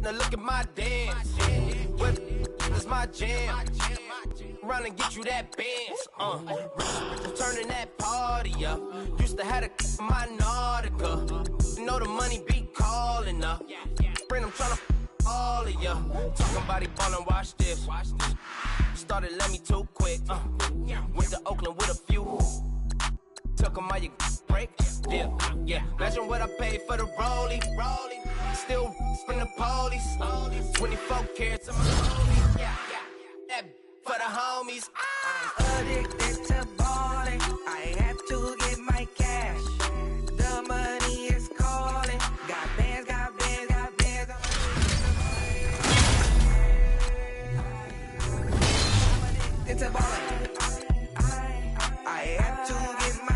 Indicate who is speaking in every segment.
Speaker 1: Now look at my dance. What is my jam? Run and get you that Benz. Turning that party up. Used to have a my Nautica. You know the money be calling up. Friend, I'm tryna all of ya. Talking about he ballin', watch this. Started let me too quick. Went to Oakland with a few. Took 'em all you break. Yeah. Imagine what I paid for the rollie. Still from the police. 24 carats of my rollie. Yeah. That for the homies.
Speaker 2: Addicted to ballin'. I have to get my cash. The money is calling. Got bands, got bands, got bands. I'm addicted to ballin'. I have to get my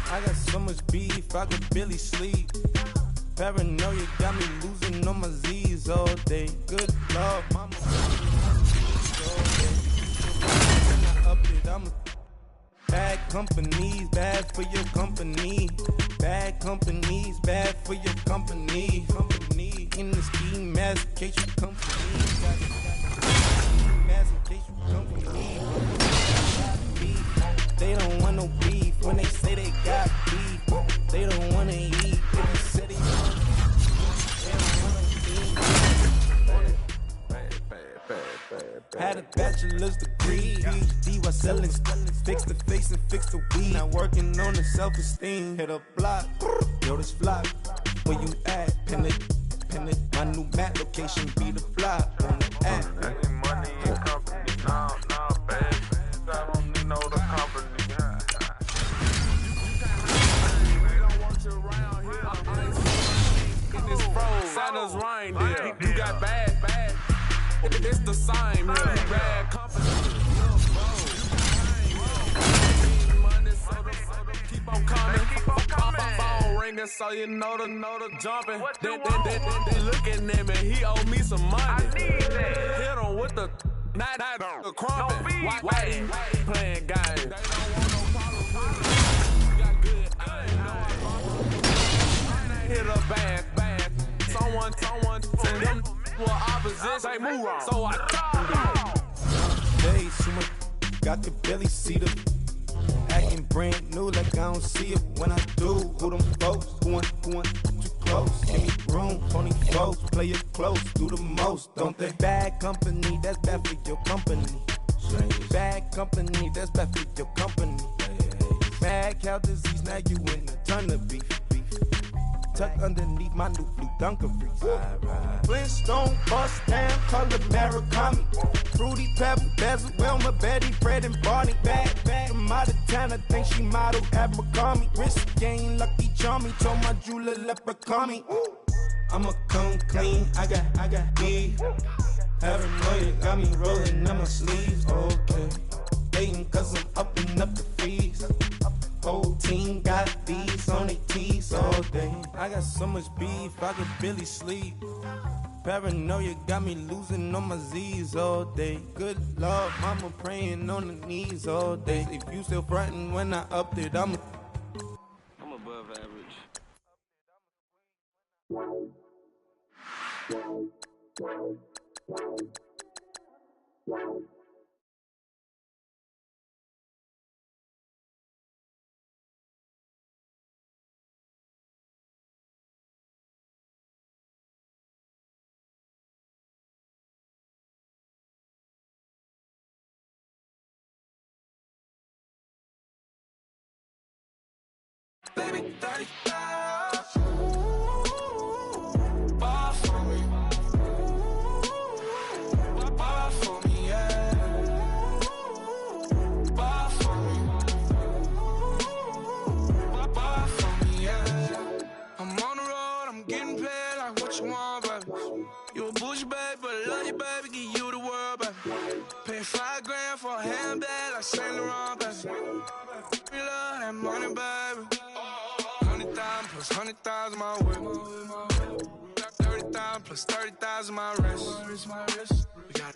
Speaker 3: I got so much beef, I could barely sleep. Paranoia got me losing on my Z's all day. Good Lord, mama. I'm bad companies, bad for your company. Bad companies, bad for your company. Company in the ski mask, in case you come for me. Got ski mask in case you come for me. They don't want no beef when they say they got beef. They don't want to eat. If you said they don't had a bachelor's degree, PhD while selling, fix the face and fix the weed. Now working on the self-esteem. Hit a block, yo this flop. Where you at? Pin it. My new map location be the flop on the app.
Speaker 4: I need money and company, nah, bad. I don't need no other company. They don't want you around here. In this froze, Santa's reindeer. You got bad. It's the same here. Bad company. Money, so keep on coming. Phone ringing, so you know the jumping. They looking at me. He owe me some money. I need that. Hit him with the not the crumping. Why he playing games? They don't want no problems with me. Got good aim. Hit a bad. Someone send them for opposition. They move wrong. So I
Speaker 3: days, got the belly see the acting brand new like I don't see it when I do. Who them folks going too close? Give me room, phony folks, play it close, do the most, don't they? Bad company, that's bad for your company. Bad company, that's bad for your company. Mad cow disease, now you in a ton of beef. Tucked underneath my new blue Dunkaroos. Flintstone, bust down, color Murakami. Fruity Pebble, Basil, Wilma, Betty, Fred, and Barney. Bad from out of town, I think she modeled at McCarmy. Wrist game, Lucky Charmy, told my jeweler leprechaun me. I'ma come clean, I got beef. Paranoia got me rolling on my sleeves, okay. Dating cause I'm upping up the fees. Whole team got these on their tees all day. I got so much beef, I could barely sleep. Paranoia got me losing on my Z's all day. Good Lord, mama praying on the knees all day. If you still frontin' when I upped it, I'm
Speaker 5: above average.
Speaker 2: Baby, 35. Bar for me. Bar for me, yeah. Bar for me. Bar for me, yeah. I'm on the road, I'm getting paid like what you want, baby. You a bougie, baby, but I love you, baby. Give you the world, baby. Pay $5 grand for a handbag like Saint Laurent, baby. We love that money, baby. plus 100,000 my whip. Got 30,000 plus 30,000 my wrist. We got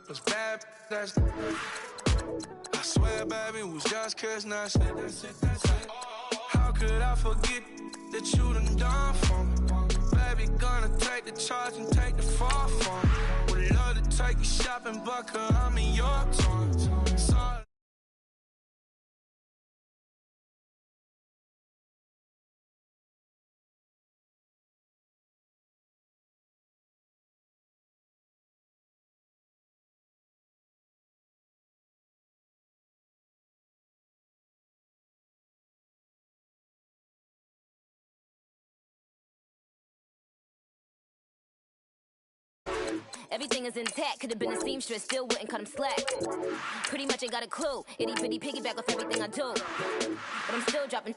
Speaker 2: plus bad, that's I swear, baby, it was just kissing, that's it. How could I forget that you done done for me? Baby, gonna take the charge and take the fall for me. Would love to take you shopping, but I'm in your time. Sorry.
Speaker 6: Everything is intact, could've been a seamstress, still wouldn't cut him slack. Pretty much ain't got a clue, itty bitty piggyback off everything I do. But I'm still dropping.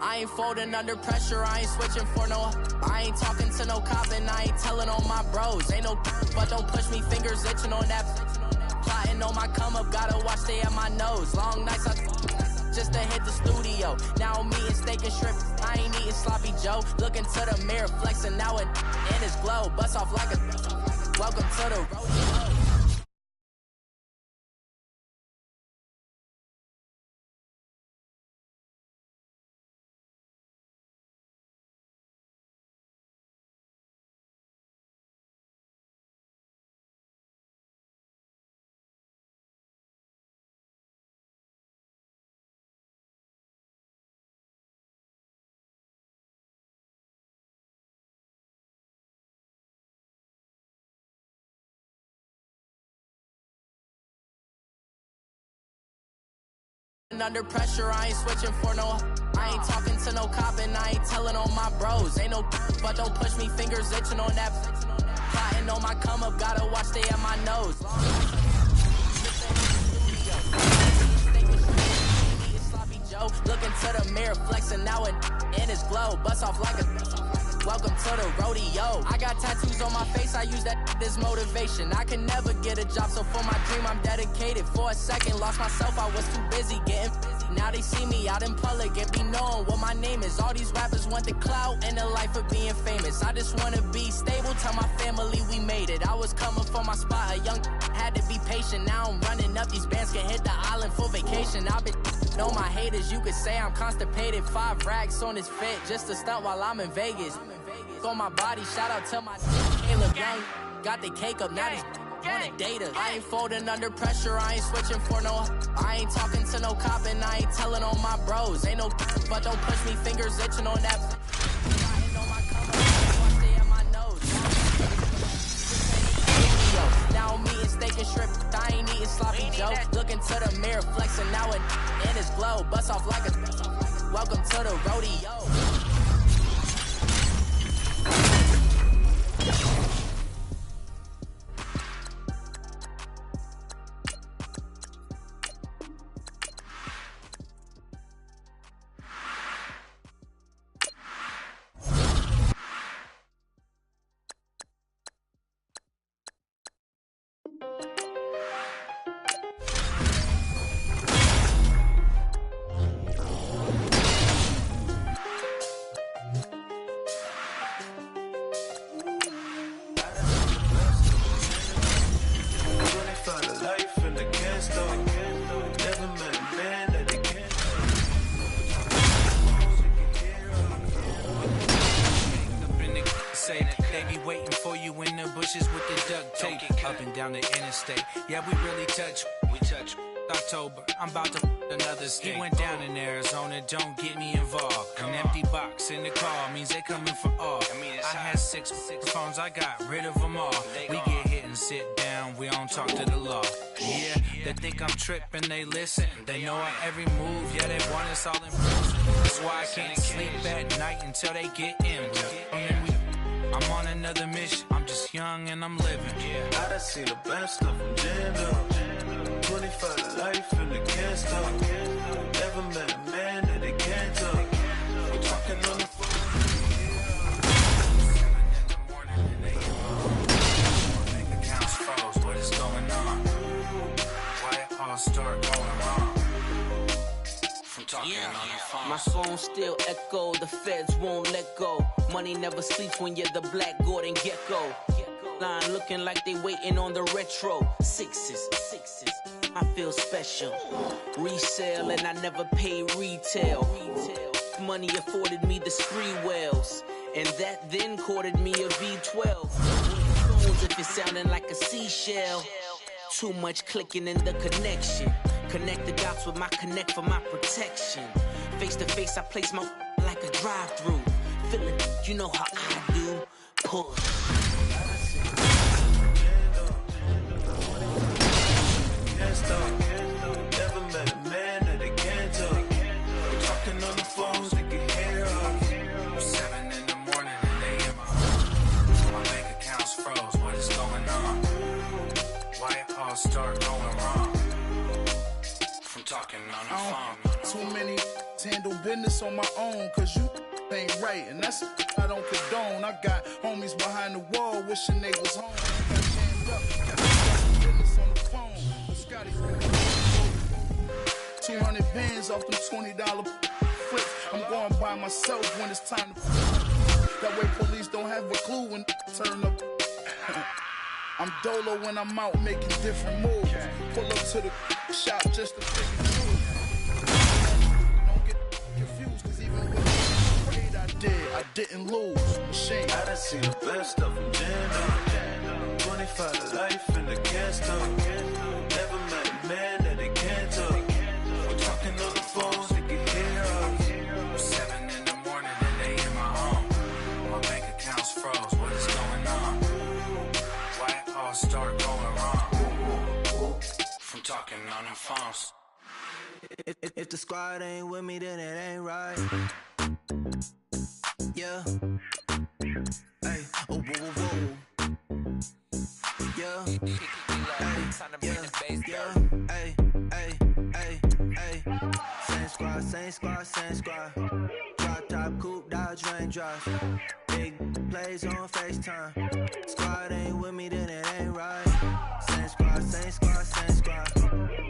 Speaker 7: I ain't folding under pressure, I ain't switching for no. I ain't talking to no cop and I ain't telling on my bros. Ain't no but don't push me, fingers itching on that. Plotting on my come up, gotta watch stay at my nose. Long nights I just to hit the studio. Now I'm eating steak and shrimp, I ain't eating sloppy Joe. Looking to the mirror, flexing now it in his glow. Bust off like a welcome to the rodeo. Under pressure, I ain't switching for no. I ain't talking to no cop and I ain't telling on my bros. Ain't no but don't push me, fingers itching on that. Plotting on my come up, gotta watch stay at my nose. Sloppy Joe, looking to the mirror, flexing now it in his glow. Bust off like a welcome to the rodeo. I got tattoos on my face, I use that as motivation. I can never get a job, so for my dream I'm dedicated. For a second, lost myself, I was too busy getting busy. Now they see me out in public and be knowing what my name is. All these rappers want the clout and the life of being famous. I just wanna be stable, tell my family we made it. I was coming for my spot, a young had to be patient. Now I'm running up, these bands can hit the island for vacation. I've been know my haters, you could say I'm constipated. 5 racks on his fit, just to stunt while I'm in Vegas. On my body, shout out to my Caleb Young. Got the cake up, now these wanna date us. I ain't folding under pressure, I ain't switching for no. I ain't talking to no cop and I ain't telling on my bros. Ain't no but don't push me, fingers itching on that. Now I'm eating steak and shrimp, I ain't eating sloppy Joe. Looking to the mirror, flexing now it in his glow. Bust off like a welcome to the rodeo.
Speaker 8: say. They be waiting for you in the bushes with the duct tape. Up and down the interstate. Yeah, we really touch. We touch. October, I'm about to another state. He went down in Arizona, don't get me involved. An empty box in the car means they coming for all. I had six phones, I got rid of them all. We get hit and sit down, we don't talk to the law. Yeah, they think I'm tripping, they listen. They know our every move, yeah, they want us all in prison. That's why I can't sleep at night until they get in. I'm on another mission, I'm just young and I'm living.
Speaker 9: I done seen the best stuff from jammed up. 25 to life and they can't stop. Never met a man that they can't talk. We're talking on the phone.
Speaker 8: Bank accounts froze, what is going on? Why it all start going wrong? From talking on the phone.
Speaker 10: My phone still echo, the feds won't let go. Money never sleeps when you're the black Gordon Gecko. Line looking like they waiting on the retro. Sixes, I feel special. Resale and I never pay retail. Money afforded me the spree wells, and that then courted me a V12. If it's sounding like a seashell. Too much clicking in the connection. Connect the dots with my connect for my protection. Face to face, I place my like a drive-through. Feeling, you know how I do. Push.
Speaker 9: Can't stop. Never met a man that they can't talk. We're talking on the phones, they can hear us.
Speaker 8: 7 in the morning and they in my home. My bank accounts froze, what is going on? Why it all start going wrong? From talking on the phone.
Speaker 11: Too many handle business on my own, cause you ain't right, and that's I don't condone. I got homies behind the wall wishing they was home. I got jammed up, got business on the phone. Scotty's 200 bands off them $20 flips. I'm going by myself when it's time to flip. That way police don't have a clue when turn up. I'm dolo when I'm out making different moves. Pull up to the shop just to pick and choose. Don't get confused, cause even with the trade I didn't lose. Machine.
Speaker 9: I done seen the best stuff from jammed up. 25 to life and they can't stop. Never met a man that they can't talk. We're talking on the phones, they can hear us.
Speaker 8: 7 in the morning and they in my home. My bank accounts froze, what is going on? Why it all start going wrong? From talking on the phones.
Speaker 1: If the squad ain't with me, then it ain't right. Yeah. Hey, oh, whoa, whoa, whoa. Yeah. Hey, yeah. Hey, hey, hey, hey. Same squad, same squad, same squad. Drop top, coupe, Dodge raindrops. Big plays on FaceTime. Squad ain't with me, then it ain't right. Same squad, same squad, same squad.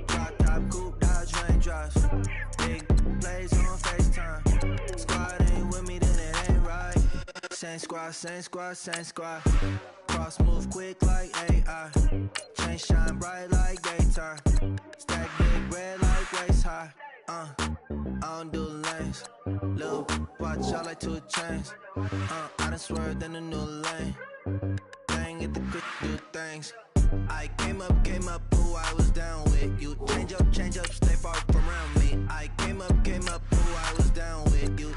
Speaker 1: Drop top, coupe, Dodge raindrops. Big plays on FaceTime. Squad ain't with me, then it ain't right. Same squad, same squad, same squad. Cross move quick like AI. Chain shine bright like daytime. Stack big red like waist high. I don't do lanes. Lil' watch out like 2 chains. I done swerved in a new lane. Bang at the quick do things. I came up, who I was down with. You change up, stay far from around me. I came up, who I was down with. You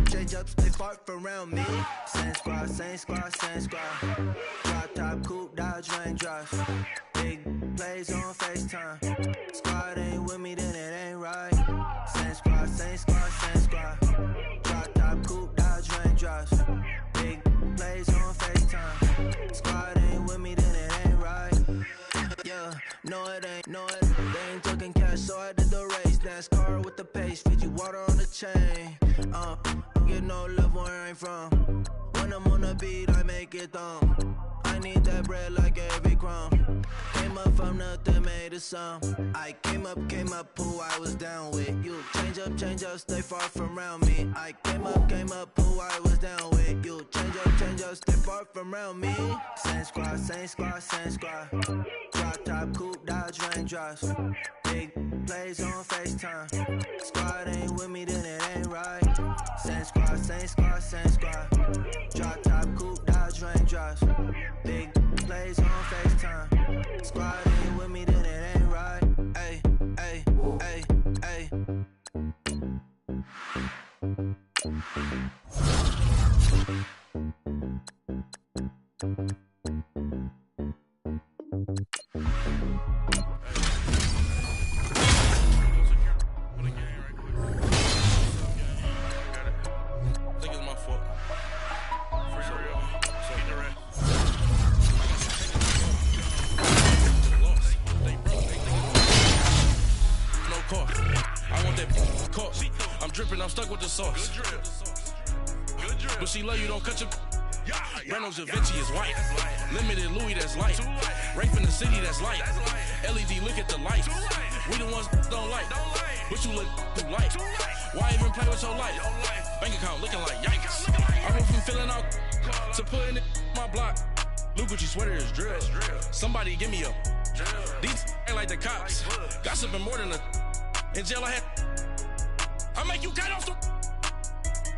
Speaker 1: change up, stay far from around me. Same squad, same squad, same squad. Drop top, coupe, Dodge raindrops. Big plays on FaceTime. Squad ain't with me, then it ain't right. Same squad, same squad, same squad. Drop top, coupe, Dodge raindrops. Big plays on FaceTime. Squad ain't with me, then it ain't right. Yeah, no it ain't, they ain't talking cash, so I did the race. NASCAR with the pace, feed you water on the chain. Get no love where I ain't from. When I'm on the beat, I make it thumb. I need that bread like every crumb. Came up from nothing, made a sum. I came up, who I was down with. You change up, stay far from around me. I came up, who I was down with. You change up, stay far from around me. Same squad, same squad, same squad. Drop top, coupe, Dodge raindrops. Big plays on FaceTime. Squad ain't with me, then it ain't right. Same squad, same squad, same squad. Drop top, coupe, Dodge
Speaker 4: sauce. But she love you, don't cut your. Reynolds Da Vinci is white. Limited Louis, that's light. Rape in the city, that's light. LED, look at the lights. We the ones don't like. But you look too light. Why even play with your life? Bank account looking like yikes. I went from filling out to putting it in my block. Blue Gucci sweater is drill. Somebody give me a. These ain't like the cops. Gossiping more than a. In jail I had. I make you cut off the.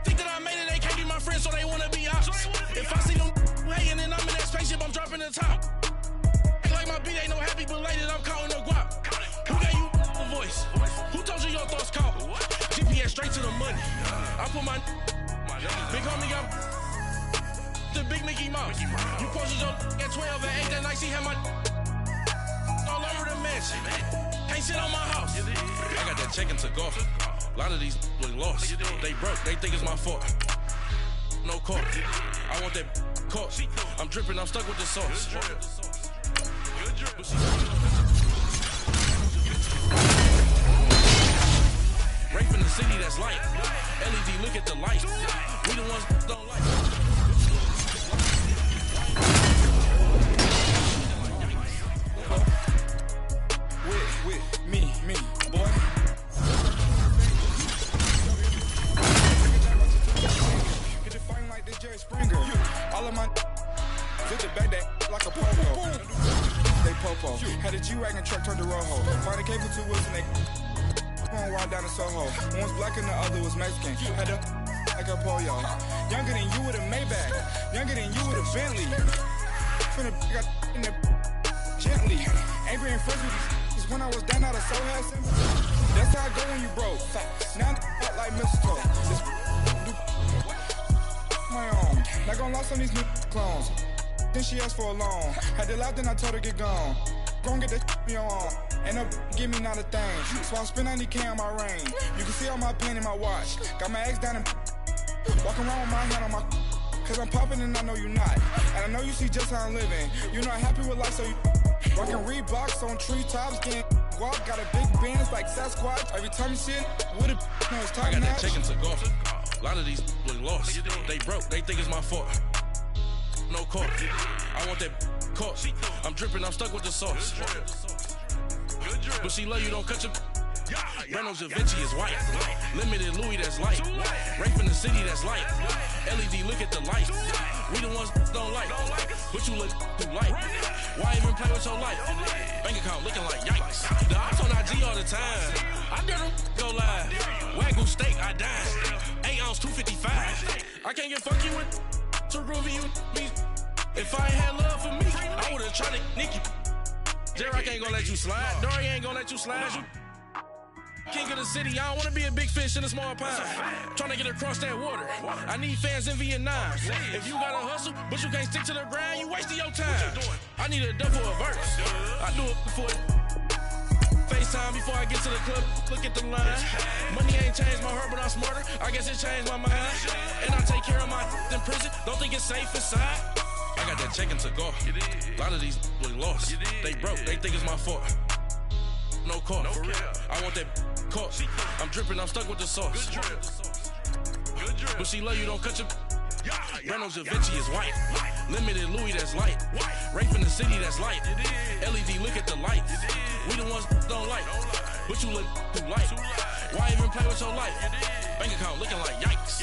Speaker 4: Think that I made it, they can't be my friends, so they wanna be ops. If I see them hanging and I'm in that spaceship, I'm dropping the top. Ain't like my beat ain't no happy belated, I'm counting the guap. Who gave you a voice? Who told you your thoughts count? GPS straight to the money. I put my big homie got the big Mickey Mouse. You posted your at 12 and 8 that night, she had my all over the mansion. Can't sit on my house. I got that check and took off. A lot of these look lost. They broke, they think it's my fault. No court. I want that caught. I'm dripping, I'm stuck with the sauce. Rape in the city, that's light. LED, look at the light. We the ones don't like. With me, boy. Springer. All of my did the back that like a popo. They popo. Had a G-Wagon truck turned to Rojo. Find a cable 2 wheels and they going wild down in Soho. One was black and the other was Mexican. Had a like a pollo. Younger than you with a Maybach. Younger than you with a Bentley. Finna got in the gently. Ain't being friends with these when I was down out of Soho. That's how I go when you broke. Now I'm like mistletoe. My own. Not gonna lost on these new clones. Then she asked for a loan. Had to laugh, then I told her get gone. Gon' get that me on. Ain't no give me not a thing. So I spend 90K on my ring. You can see all my pain in my watch. Got my ex down and walking around with my hand on my. Cause I'm popping and I know you not. And I know you see just how I'm living. You're not happy with life, so you rockin' Reeboks on treetops, getting guap. Got a big bands like Sasquatch. Every time you see it, with a no, it's I got that check and took off. A lot of these look lost. They broke, they think it's my fault. No court. I want that caught. I'm dripping, I'm stuck with the sauce. But she love you, don't cut your. Reynolds Da Vinci is white. Limited Louis, that's light. Rape in the city, that's light. LED, look at the light. We the ones don't like. But you look too light. Why even play with your life? Bank account looking like yikes. The ops on IG all the time. I dare them go live. Wagyu steak, I died. 8 ounce, 255. I can't get funky with too groovy you me. If I ain't had love for me, I would've tried to nick you. J-Rock ain't gonna let you slide. Dory ain't gonna let you slide. You king of the city, I don't wanna be a big fish in a small pond. Trying to get across that water. I need fans in Vietnam. If you gotta hustle, but you can't stick to the grind, you wasting your time. I need a double a verse. I do it before FaceTime before I get to the club. Look at the line. Money ain't changed my heart, but I'm smarter. I guess it changed my mind. And I take care of my in prison. Don't think it's safe inside. I got that check and took off. A lot of these look lost. They broke, they think it's my fault. No court. I want that caught. I'm dripping, I'm stuck with the sauce. But she love you, don't cut your. Reynolds Da Vinci is white. Limited Louis, that's light. Rape in the city, that's light. LED, look at the light. We the ones don't like. But you look too light. Why even play with your life? Bank account looking like yikes.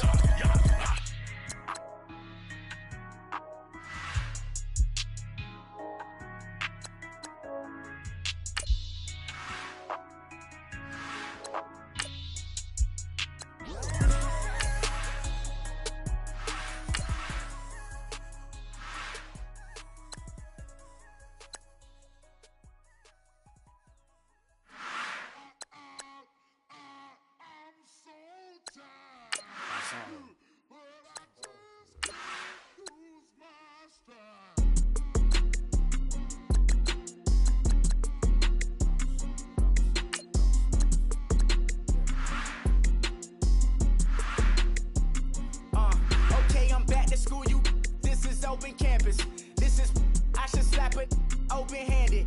Speaker 1: Okay, I'm back to school, you. This is open campus. This is, I should slap it open-handed.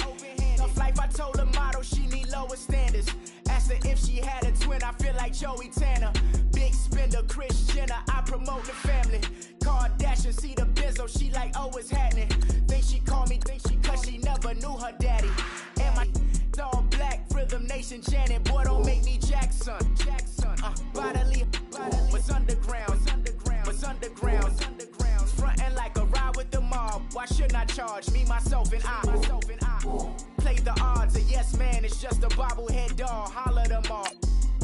Speaker 1: Tough life, I told her motto, she need lower standards. Asked her if she had a twin, I feel like Joey Tanner. Big spender.
Speaker 12: Kendall, Kris Jenner, I promote the family. Kardashian, see the Benzo, she like, oh, it's happening. Think she called me, cause she never knew her daddy. And my all black, Rhythm Nation, Janet, boy, don't make me Jackson. Bodily, was underground. Frontin' like a ride with the mob. Why shouldn't I charge me, myself, and I? Play the odds, a yes man, it's just a bobblehead doll. Holler them all.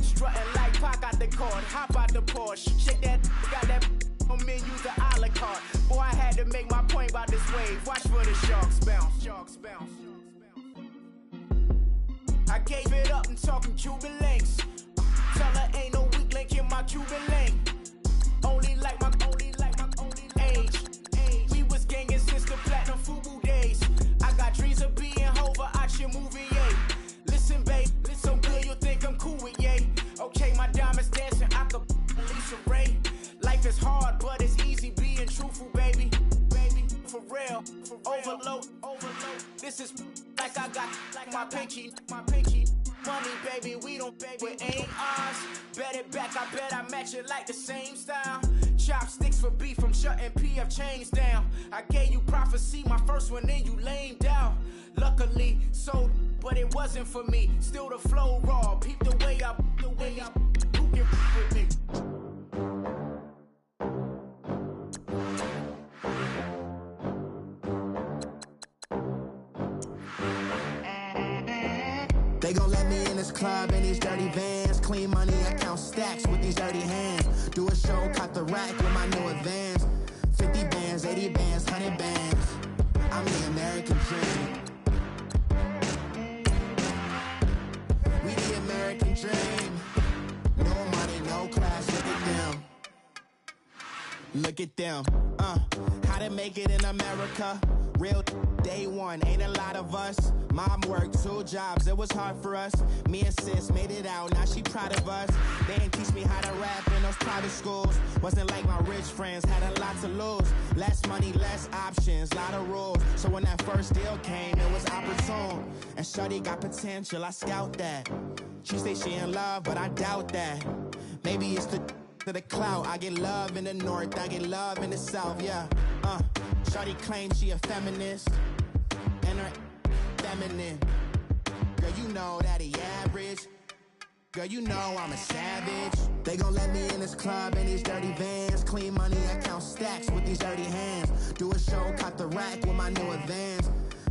Speaker 12: Strutting like Pac out the court, hop out the Porsche. Shake that, got that on menu, the a la carte. Boy, I had to make my point about this wave. Watch for the sharks bounce. I gave it up and talking Cuban links. Tell her ain't no weak link in my Cuban link. Only like my age. We was gangin' since the platinum FUBU days. I got dreams of being Hova out your movie, yay. Listen, babe, so good you'll think I'm cool with yay. Okay, my diamonds dancing, I could Lisa Ray. Life is hard, but it's easy being truthful, baby. For real, overload. This is like I got like my pinky. Money, baby, we don't pay with ain't ours. Bet it back, I bet I match it like the same style. Chopsticks for beef, I'm shutting PF chains down. I gave you prophecy, my first one, then you lamed out. Luckily, sold, but it wasn't for me. Still the flow raw, peep the way up, who can with me?
Speaker 13: They gon' let me in this club in these dirty vans. Clean money, I count stacks with these dirty hands. Do a show, cut the rack with my new advance. 50 bands, 80 bands, 100 bands. I'm the American dream. We the American dream. No money, no class, look at them. Look at them, how to make it in America. Real day one, ain't a lot of us. Mom worked 2 jobs, it was hard for us. Me and sis made it out, now she proud of us. They didn't teach me how to rap in those private schools. Wasn't like my rich friends, had a lot to lose. Less money, less options, lot of rules. So when that first deal came, it was opportune. And shorty got potential, I scout that. She say she in love, but I doubt that. Maybe it's to the clout. I get love in the north, I get love in the south, yeah. Shorty claims she a feminist, and her feminine. Girl, you know that he average. Girl, you know I'm a savage. They gon' let me in this club in these dirty vans. Clean money, I count stacks with these dirty hands. Do a show, cut the rack with my new advance.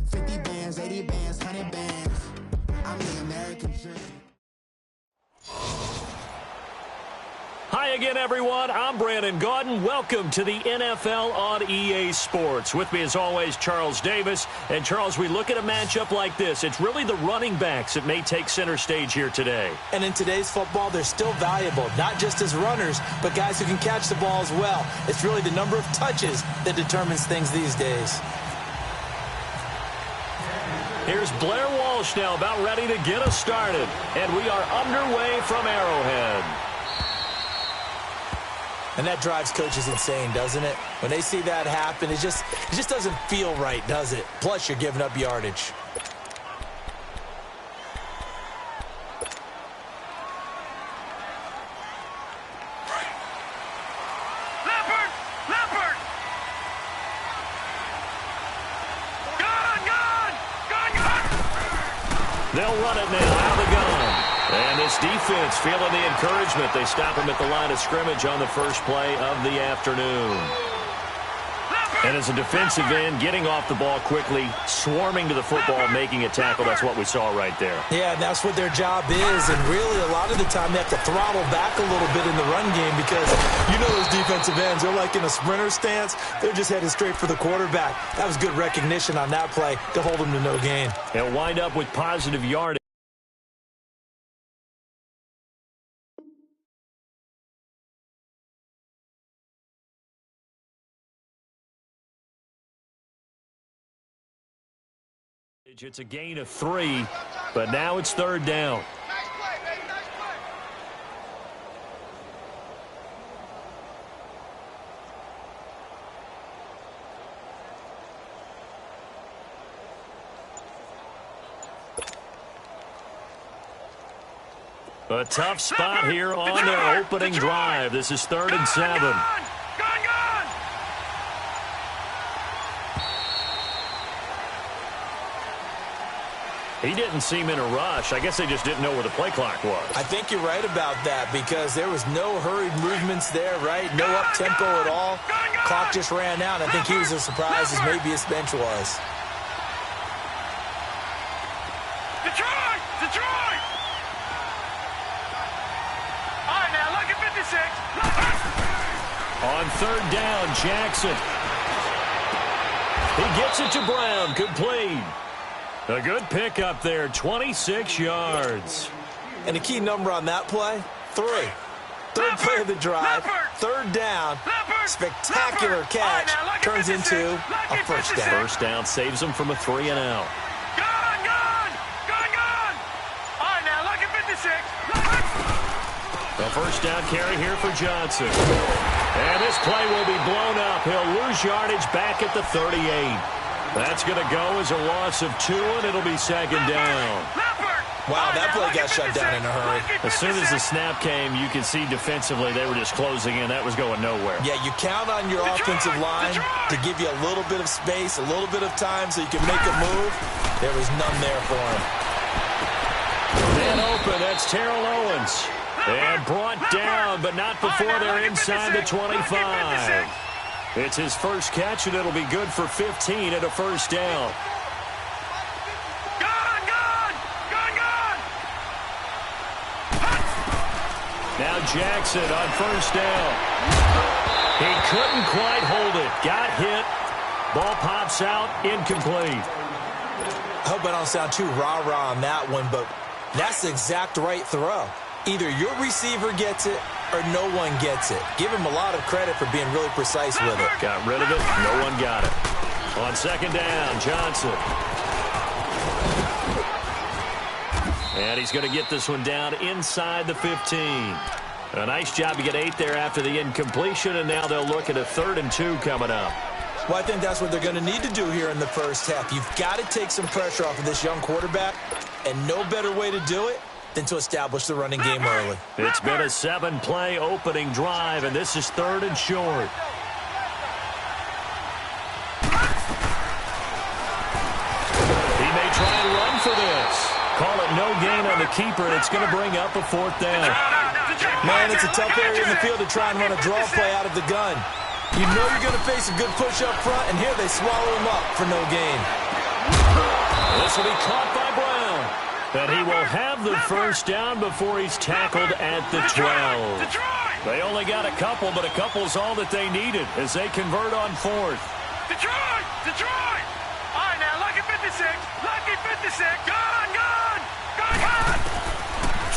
Speaker 13: 50 bands, 80 bands, 100 bands. I'm the American dream.
Speaker 14: Hi again, everyone. I'm Brandon Gaudin. Welcome to the NFL on EA Sports. With me, as always, Charles Davis. And, Charles, we look at a matchup like this. It's really the running backs that may take center stage here today.
Speaker 15: And in today's football, they're still valuable, not just as runners, but guys who can catch the ball as well. It's really the number of touches that determines things these days.
Speaker 14: Here's Blair Walsh now about ready to get us started. And we are underway from Arrowhead.
Speaker 15: And that drives coaches insane, doesn't it? When they see that happen, it just doesn't feel right, does it? Plus, you're giving up yardage.
Speaker 14: They'll run it now out of the gun. And this defense feeling the encouragement. They stop him at the line of scrimmage on the first play of the afternoon. And as a defensive end, getting off the ball quickly, swarming to the football, making a tackle. That's what we saw right there.
Speaker 15: Yeah, and that's what their job is. And really, a lot of the time, they have to throttle back a little bit in the run game because you know those defensive ends, they're like in a sprinter stance. They're just headed straight for the quarterback. That was good recognition on that play to hold them to no gain.
Speaker 14: They'll wind up with positive yardage. It's a gain of 3, but now it's third down. A tough spot here on their opening drive. This is 3rd and 7. He didn't seem in a rush. I guess they just didn't know where the play clock was.
Speaker 15: I think you're right about that because there was no hurried movements there, right? No up-tempo at all. Clock just ran out. I think he was as surprised as maybe his bench was.
Speaker 4: Detroit! Detroit! All right, now, look at 56.
Speaker 14: On 3rd down, Jackson. He gets it to Brown. Complete. A good pickup there, 26 yards.
Speaker 15: And a key number on that play, 3. 3rd play of the drive, 3rd down, spectacular catch, turns into a first down.
Speaker 14: First down saves them from a 3 and out.
Speaker 4: Gone! All right, now, look at 56.
Speaker 14: A first down carry here for Johnson. And this play will be blown up. He'll lose yardage back at the 38. That's going to go as a loss of 2, and it'll be 2nd down.
Speaker 15: Wow, that play got shut down in a hurry.
Speaker 14: As soon as the snap came, you could see defensively they were just closing in. That was going nowhere.
Speaker 15: Yeah, you count on your offensive line to give you a little bit of space, a little bit of time so you can make a move. There was none there for him.
Speaker 14: Man open, that's Terrell Owens. And brought down, but not before they're inside the 25. It's his first catch, and it'll be good for 15 at a first down. Now Jackson on first down. He couldn't quite hold it. Got hit. Ball pops out. Incomplete.
Speaker 15: I hope I don't sound too rah-rah on that one, but that's the exact right throw. Either your receiver gets it or no one gets it. Give him a lot of credit for being really precise with it.
Speaker 14: Got rid of it. No one got it. On 2nd down, Johnson. And he's going to get this one down inside the 15. A nice job to get 8 there after the incompletion, and now they'll look at a 3rd and 2 coming up.
Speaker 15: Well, I think that's what they're going to need to do here in the first half. You've got to take some pressure off of this young quarterback, and no better way to do it than to establish the running game early.
Speaker 14: It's been a 7-play opening drive, and this is 3rd and short. He may try and run for this. Call it no gain on the keeper, and it's going to bring up a 4th down.
Speaker 15: Man, it's a tough area in the field to try and run a draw play out of the gun. You know you're going to face a good push up front, and here they swallow him up for no gain.
Speaker 14: This will be caught by Brown. And he will have the first down before he's tackled at the 12. They only got a couple, but a couple's all that they needed as they convert on 4th.
Speaker 4: Detroit! All right, now, lucky 56. Gone!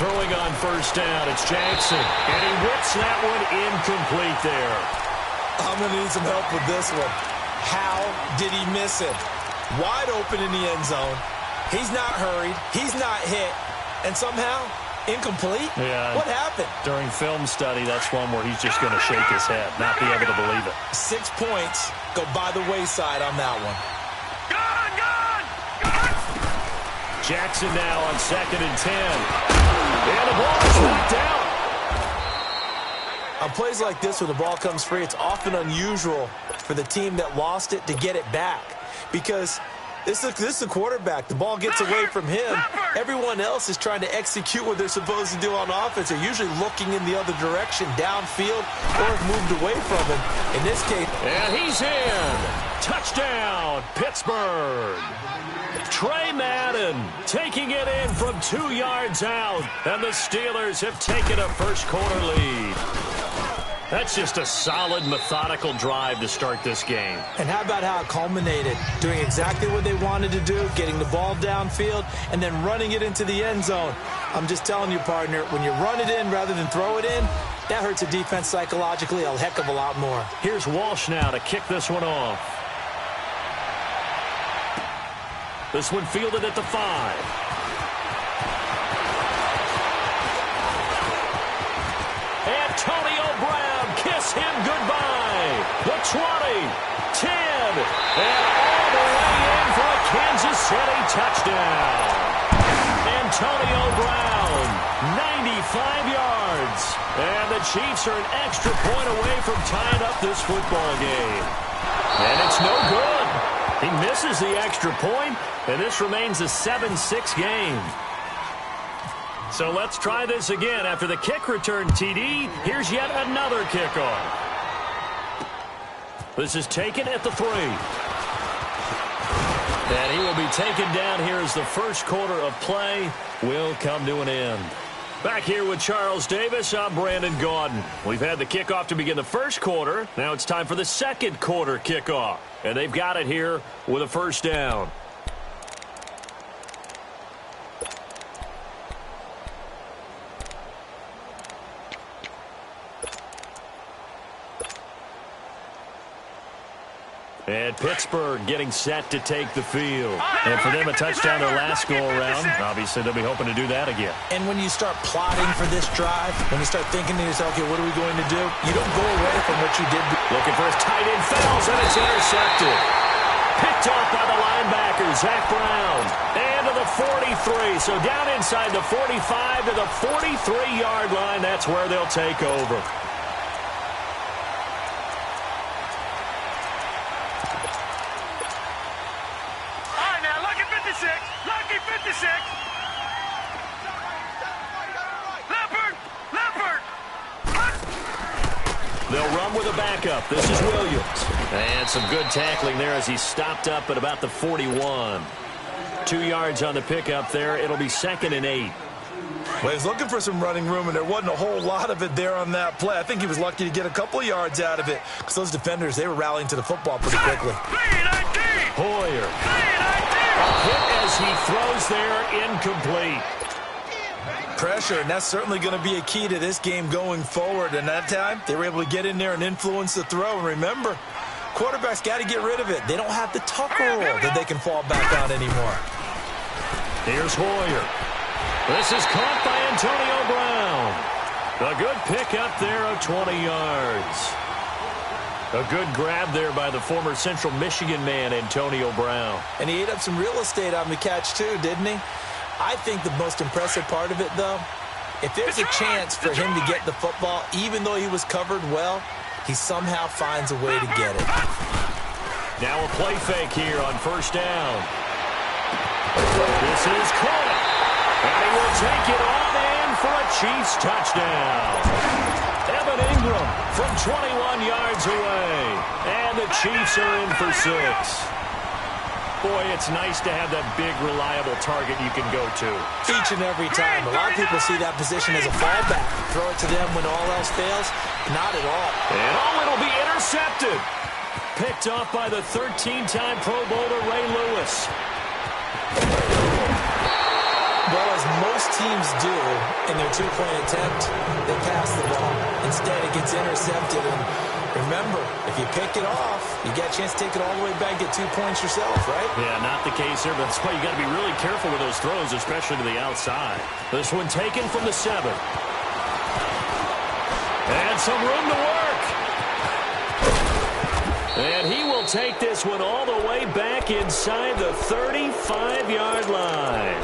Speaker 14: Throwing on first down, it's Jackson. And he whips that one incomplete there.
Speaker 15: I'm going to need some help with this one. How did he miss it? Wide open in the end zone. He's not hurried. He's not hit. And somehow, incomplete?
Speaker 14: Yeah.
Speaker 15: What happened?
Speaker 14: During film study, that's one where he's just going to shake his head, not be able to believe it.
Speaker 15: 6 points go by the wayside on that one.
Speaker 14: Jackson now on 2nd and 10. And the ball is knocked out.
Speaker 15: On plays like this, when the ball comes free, it's often unusual for the team that lost it to get it back. Because this is the quarterback. The ball gets away from him. Everyone else is trying to execute what they're supposed to do on offense. They're usually looking in the other direction, downfield, or have moved away from him. In this case.
Speaker 14: And he's in. Touchdown, Pittsburgh. Trey Madden taking it in from 2 yards out. And the Steelers have taken a first-quarter lead. That's just a solid, methodical drive to start this game.
Speaker 15: And how about how it culminated? Doing exactly what they wanted to do, getting the ball downfield, and then running it into the end zone. I'm just telling you, partner, when you run it in rather than throw it in, that hurts a defense psychologically a heck of a lot more.
Speaker 14: Here's Walsh now to kick this one off. This one fielded at the 5. Antonio Brown, kiss him goodbye. The 20, 10, and all the way in for a Kansas City touchdown. Antonio Brown 95 yards. And the Chiefs are an extra point away from tying up this football game. And it's no good. He misses the extra point, and this remains a 7-6 game. So let's try this again. After the kick return TD, here's yet another kickoff. This is taken at the 3. And he will be taken down here as the first quarter of play will come to an end. Back here with Charles Davis, I'm Brandon Gaudin. We've had the kickoff to begin the first quarter. Now it's time for the second quarter kickoff. And they've got it here with a first down. And Pittsburgh getting set to take the field. And for them, a touchdown their last go-around. Obviously, they'll be hoping to do that again.
Speaker 15: And when you start plotting for this drive, when you start thinking to yourself, okay, what are we going to do? You don't go away from what you did.
Speaker 14: Looking for his tight end, falls, and it's intercepted. Picked off by the linebacker, Zach Brown. And to the 43. So down inside the 45 to the 43-yard line. That's where they'll take over. They'll run with a backup. This is Williams. And some good tackling there as he stopped up at about the 41. 2 yards on the pickup there. It'll be 2nd and 8.
Speaker 15: Well, he's looking for some running room, and there wasn't a whole lot of it there on that play. I think he was lucky to get a couple of yards out of it because those defenders, they were rallying to the football pretty quickly.
Speaker 14: Hoyer. A hit as he throws there, incomplete.
Speaker 15: Pressure, and that's certainly going to be a key to this game going forward. And that time, they were able to get in there and influence the throw. And remember, quarterbacks got to get rid of it. They don't have the tucker roll that they can fall back on anymore.
Speaker 14: Here's Hoyer. This is caught by Antonio Brown. A good pickup there of 20 yards. A good grab there by the former Central Michigan man, Antonio Brown.
Speaker 15: And he ate up some real estate on the catch, too, didn't he? I think the most impressive part of it, though, if there's a chance for him to get the football, even though he was covered well, he somehow finds a way to get it.
Speaker 14: Now a play fake here on first down. This is caught. And he will take it on in for a Chiefs touchdown. Evan Ingram from 21 yards away. And the Chiefs are in for 6. Boy, it's nice to have that big, reliable target you can go to.
Speaker 15: Each and every time. A lot of people see that position as a fallback. Throw it to them when all else fails. Not at all.
Speaker 14: And it'll be intercepted. Picked off by the 13-time Pro Bowler Ray Lewis.
Speaker 15: Well, as most teams do in their two-point attempt, they pass the ball. Instead, it gets intercepted. And remember, if you pick it off, you get a chance to take it all the way back, get 2 points yourself, right?
Speaker 14: Yeah, not the case here, but that's why you got to be really careful with those throws, especially to the outside. This one taken from the 7. And some room to work. And he will take this one all the way back inside the 35-yard line.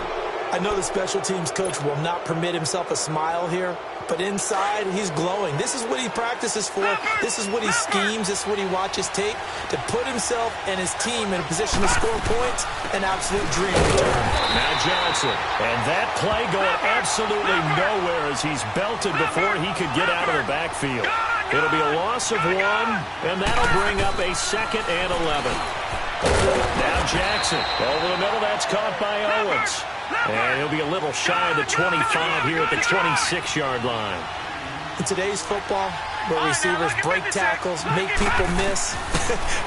Speaker 15: I know the special teams coach will not permit himself a smile here, but inside, he's glowing. This is what he practices for. This is what he schemes. This is what he watches tape. To put himself and his team in a position to score points, an absolute dream return.
Speaker 14: Now Johnson. And that play going absolutely nowhere as he's belted before he could get out of the backfield. It'll be a loss of 1, and that'll bring up a 2nd and 11. Now Jackson. Over the middle, that's caught by Owens. And he'll be a little shy of the 25 here at the 26-yard line.
Speaker 15: In today's football, where receivers break tackles, make people miss,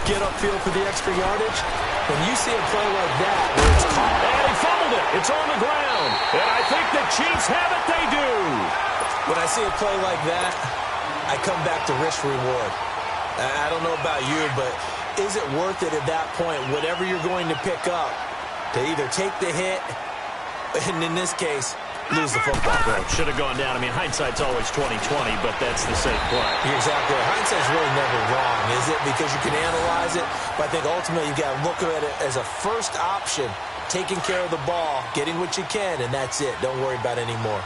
Speaker 15: get upfield for the extra yardage, when you see a play like that where it's caught.
Speaker 14: And he fumbled it. It's on the ground. And I think the Chiefs have it. They do.
Speaker 15: When I see a play like that, I come back to risk reward. I don't know about you, but is it worth it at that point, whatever you're going to pick up, to either take the hit, and in this case, lose the football?
Speaker 14: Well, should have gone down. I mean, hindsight's always 20/20, but that's the safe play.
Speaker 15: You're exactly right. Hindsight's really never wrong, is it? Because you can analyze it, but I think ultimately you got to look at it as a first option, taking care of the ball, getting what you can, and that's it. Don't worry about any more.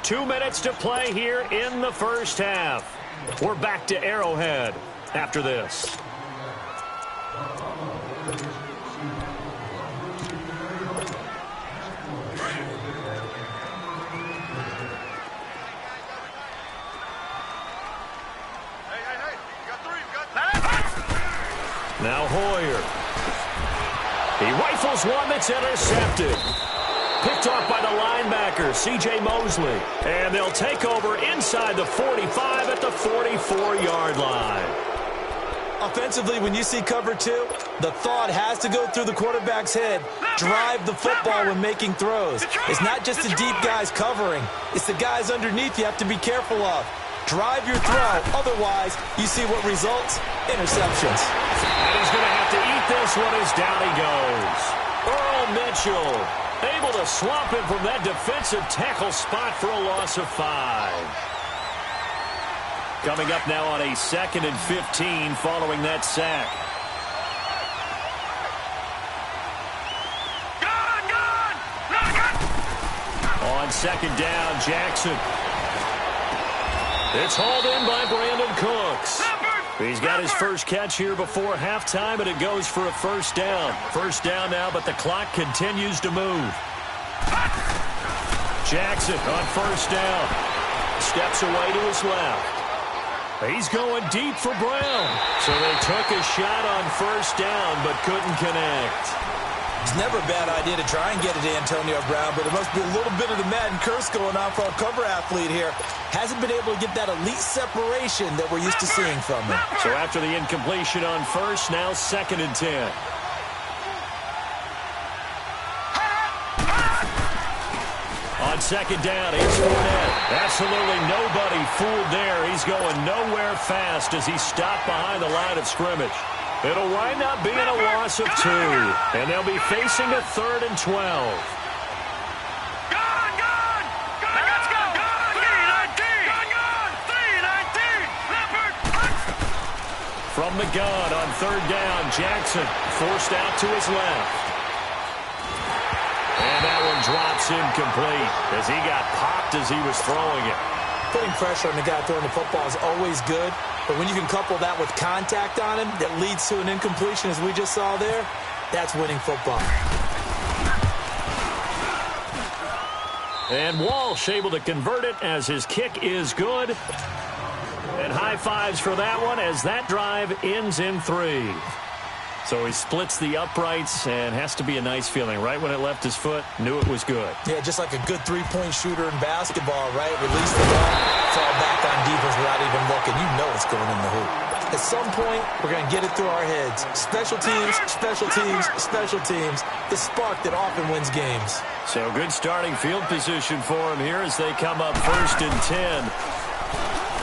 Speaker 14: 2 minutes to play here in the first half. We're back to Arrowhead after this. Now Hoyer. He rifles one that's intercepted. Picked off by the linebacker, C.J. Mosley. And they'll take over inside the 45 at the 44-yard line.
Speaker 15: Offensively, when you see cover 2, the thought has to go through the quarterback's head. Drive the football when making throws. It's not just the deep guys covering. It's the guys underneath you have to be careful of. Drive your throw. Otherwise, you see what results? Interceptions.
Speaker 14: And he's going to have to eat this one as down he goes. Earl Mitchell able to swamp him from that defensive tackle spot for a loss of 5. Coming up now on a 2nd and 15 following that sack. On 2nd down, Jackson. It's hauled in by Brandon Cooks. He's got his first catch here before halftime, and it goes for a first down. First down now, but the clock continues to move. Jackson on first down. Steps away to his left. He's going deep for Brown. So they took a shot on first down, but couldn't connect.
Speaker 15: It's never a bad idea to try and get it to Antonio Brown, but there must be a little bit of the Madden curse going on for our cover athlete here. Hasn't been able to get that elite separation that we're used to seeing from him.
Speaker 14: So after the incompletion on first, now 2nd and 10. On 2nd down, here's Fournette. Absolutely nobody fooled there. He's going nowhere fast as he stopped behind the line of scrimmage. It'll wind up being a loss of 2, and they'll be facing a 3rd and 12. From the gun on 3rd down, Jackson forced out to his left. And that one drops incomplete as he got popped as he was throwing it.
Speaker 15: Putting pressure on the guy throwing the football is always good, but when you can couple that with contact on him that leads to an incompletion, as we just saw there, that's winning football.
Speaker 14: And Walsh able to convert it as his kick is good. And high fives for that one as that drive ends in 3. So he splits the uprights and has to be a nice feeling. Right when it left his foot, knew it was good.
Speaker 15: Yeah, just like a good three-point shooter in basketball, right? Release the ball, fall back on defense without even looking. You know it's going in the hoop. At some point, we're going to get it through our heads. Special teams, special teams, special teams. The spark that often wins games.
Speaker 14: So good starting field position for him here as they come up 1st and 10.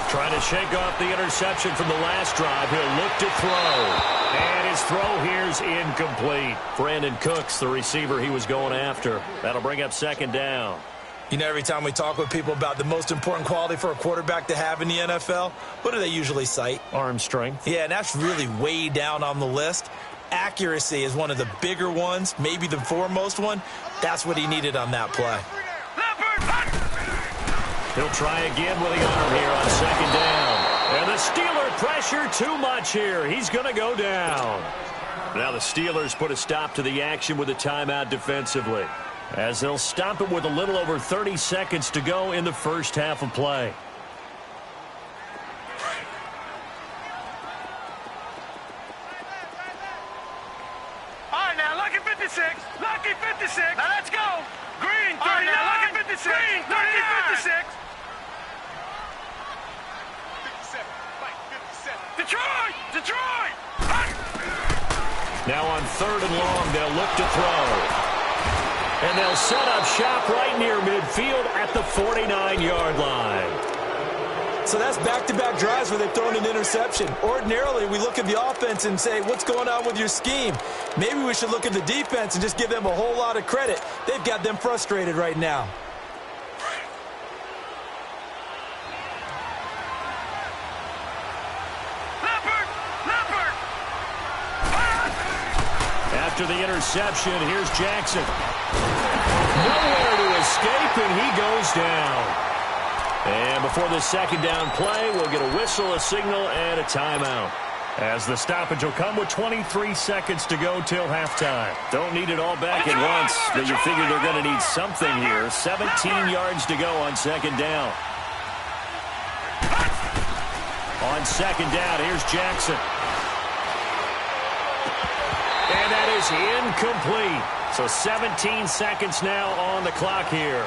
Speaker 14: Trying to shake off the interception from the last drive. He'll look to throw. And his throw here's incomplete. Brandon Cooks, the receiver he was going after. That'll bring up 2nd down.
Speaker 15: You know, every time we talk with people about the most important quality for a quarterback to have in the NFL, what do they usually cite?
Speaker 14: Arm strength.
Speaker 15: Yeah, and that's really way down on the list. Accuracy is one of the bigger ones, maybe the foremost one. That's what he needed on that play.
Speaker 14: He'll try again with the arm here on 2nd down. And the Steeler pressure too much here. He's going to go down. Now the Steelers put a stop to the action with a timeout defensively, as they'll stop it with a little over 30 seconds to go in the first half of play.
Speaker 16: All right, now, lucky 56. Lucky 56. Now, let's go. Green, 39. All right, now, lucky 56. Green, 56. Detroit! Detroit!
Speaker 14: Now on 3rd and long, they'll look to throw. And they'll set up shop right near midfield at the 49-yard line.
Speaker 15: So that's back-to-back drives where they've thrown an interception. Ordinarily, we look at the offense and say, what's going on with your scheme? Maybe we should look at the defense and just give them a whole lot of credit. They've got them frustrated right now.
Speaker 14: After the interception, here's Jackson. Nowhere to escape, and he goes down. And before the second down play, we'll get a whistle, a signal, and a timeout. As the stoppage will come with 23 seconds to go till halftime. Don't need it all back at once, but you figure they're going to need something here. 17 yards to go on second down. On second down, here's Jackson. And that is incomplete. So 17 seconds now on the clock here.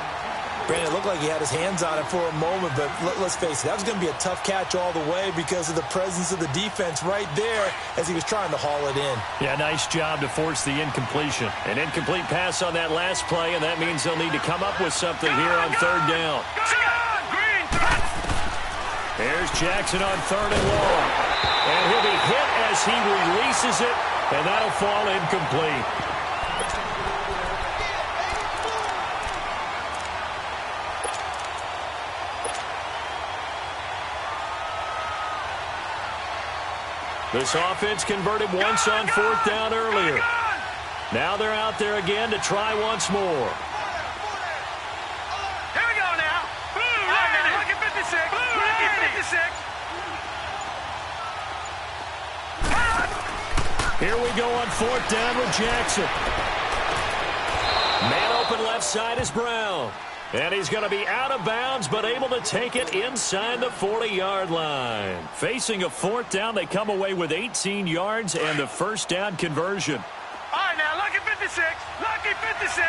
Speaker 15: Brandon, it looked like he had his hands on it for a moment, but let's face it, that was going to be a tough catch all the way because of the presence of the defense right there as he was trying to haul it in.
Speaker 14: Yeah, nice job to force the incompletion. An incomplete pass on that last play, and that means they'll need to come up with something here on third down. Here's Jackson on third and long. And he'll be hit as he releases it, and that'll fall incomplete. This offense converted once on fourth down earlier. Now they're out there again to try once more.
Speaker 16: Here we go now. Blue, look at 56. Blue, look at 56.
Speaker 14: Here we go on fourth down with Jackson. Man open left side is Brown. And he's going to be out of bounds, but able to take it inside the 40-yard line. Facing a fourth down, they come away with 18 yards and the first down conversion.
Speaker 16: All right, now, lucky 56. Lucky 56.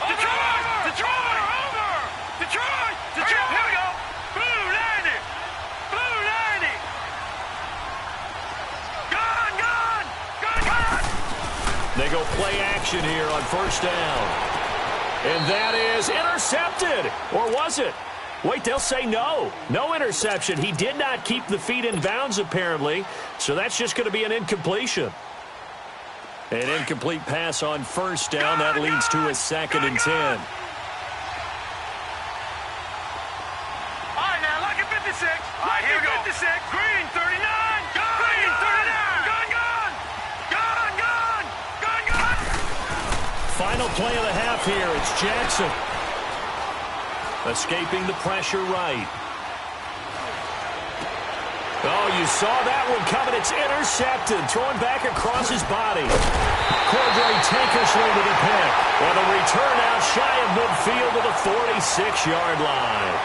Speaker 16: Detroit! Detroit! Over! Detroit! Detroit! Here we go. Blue 90. Blue 90. Gone, gone. Gone, gone.
Speaker 14: They go play action here on first down. And that is intercepted. Or was it? Wait, they'll say no. No interception. He did not keep the feet in bounds, apparently. So that's just going to be an incompletion. An incomplete pass on first down. That leads to a second and 10.
Speaker 16: All right, now, lucky 56. Lucky 56. Green 39. Gone. Green 39. Gone, gone. Gone, gone. Gone, gone.
Speaker 14: Final play of the half here. It's Jackson. Escaping the pressure right. Oh, you saw that one coming. It's intercepted. Thrown back across his body. Cordray Tankersley with a pick. And a return out shy of midfield to the 46-yard line.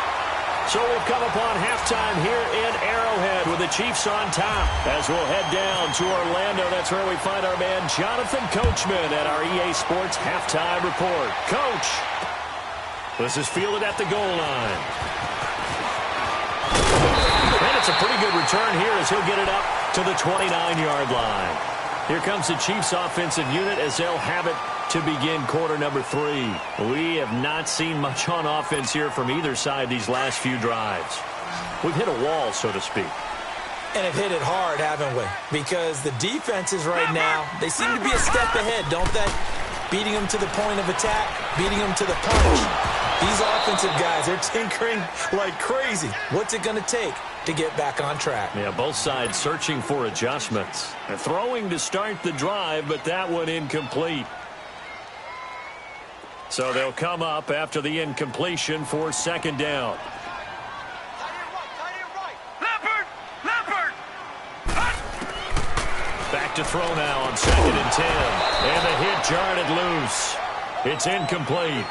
Speaker 14: So we'll come upon halftime here in Arrowhead with the Chiefs on top. As we'll head down to Orlando, that's where we find our man Jonathan Coachman at our EA Sports Halftime Report. Coach, this is fielded at the goal line. And it's a pretty good return here as he'll get it up to the 29-yard line. Here comes the Chiefs offensive unit as they'll have it to begin quarter number 3. We have not seen much on offense here from either side these last few drives. We've hit a wall, so to speak.
Speaker 15: And have hit it hard, haven't we? Because the defenses right now, they seem to be a step ahead, don't they? Beating them to the point of attack, beating them to the punch. These offensive guys, they're tinkering like crazy. What's it going to take to get back on track?
Speaker 14: Yeah, both sides searching for adjustments. They're throwing to start the drive, but that one incomplete. So they'll come up after the incompletion for second down. Back to throw now on second and 10. And the hit jarred it loose. It's incomplete.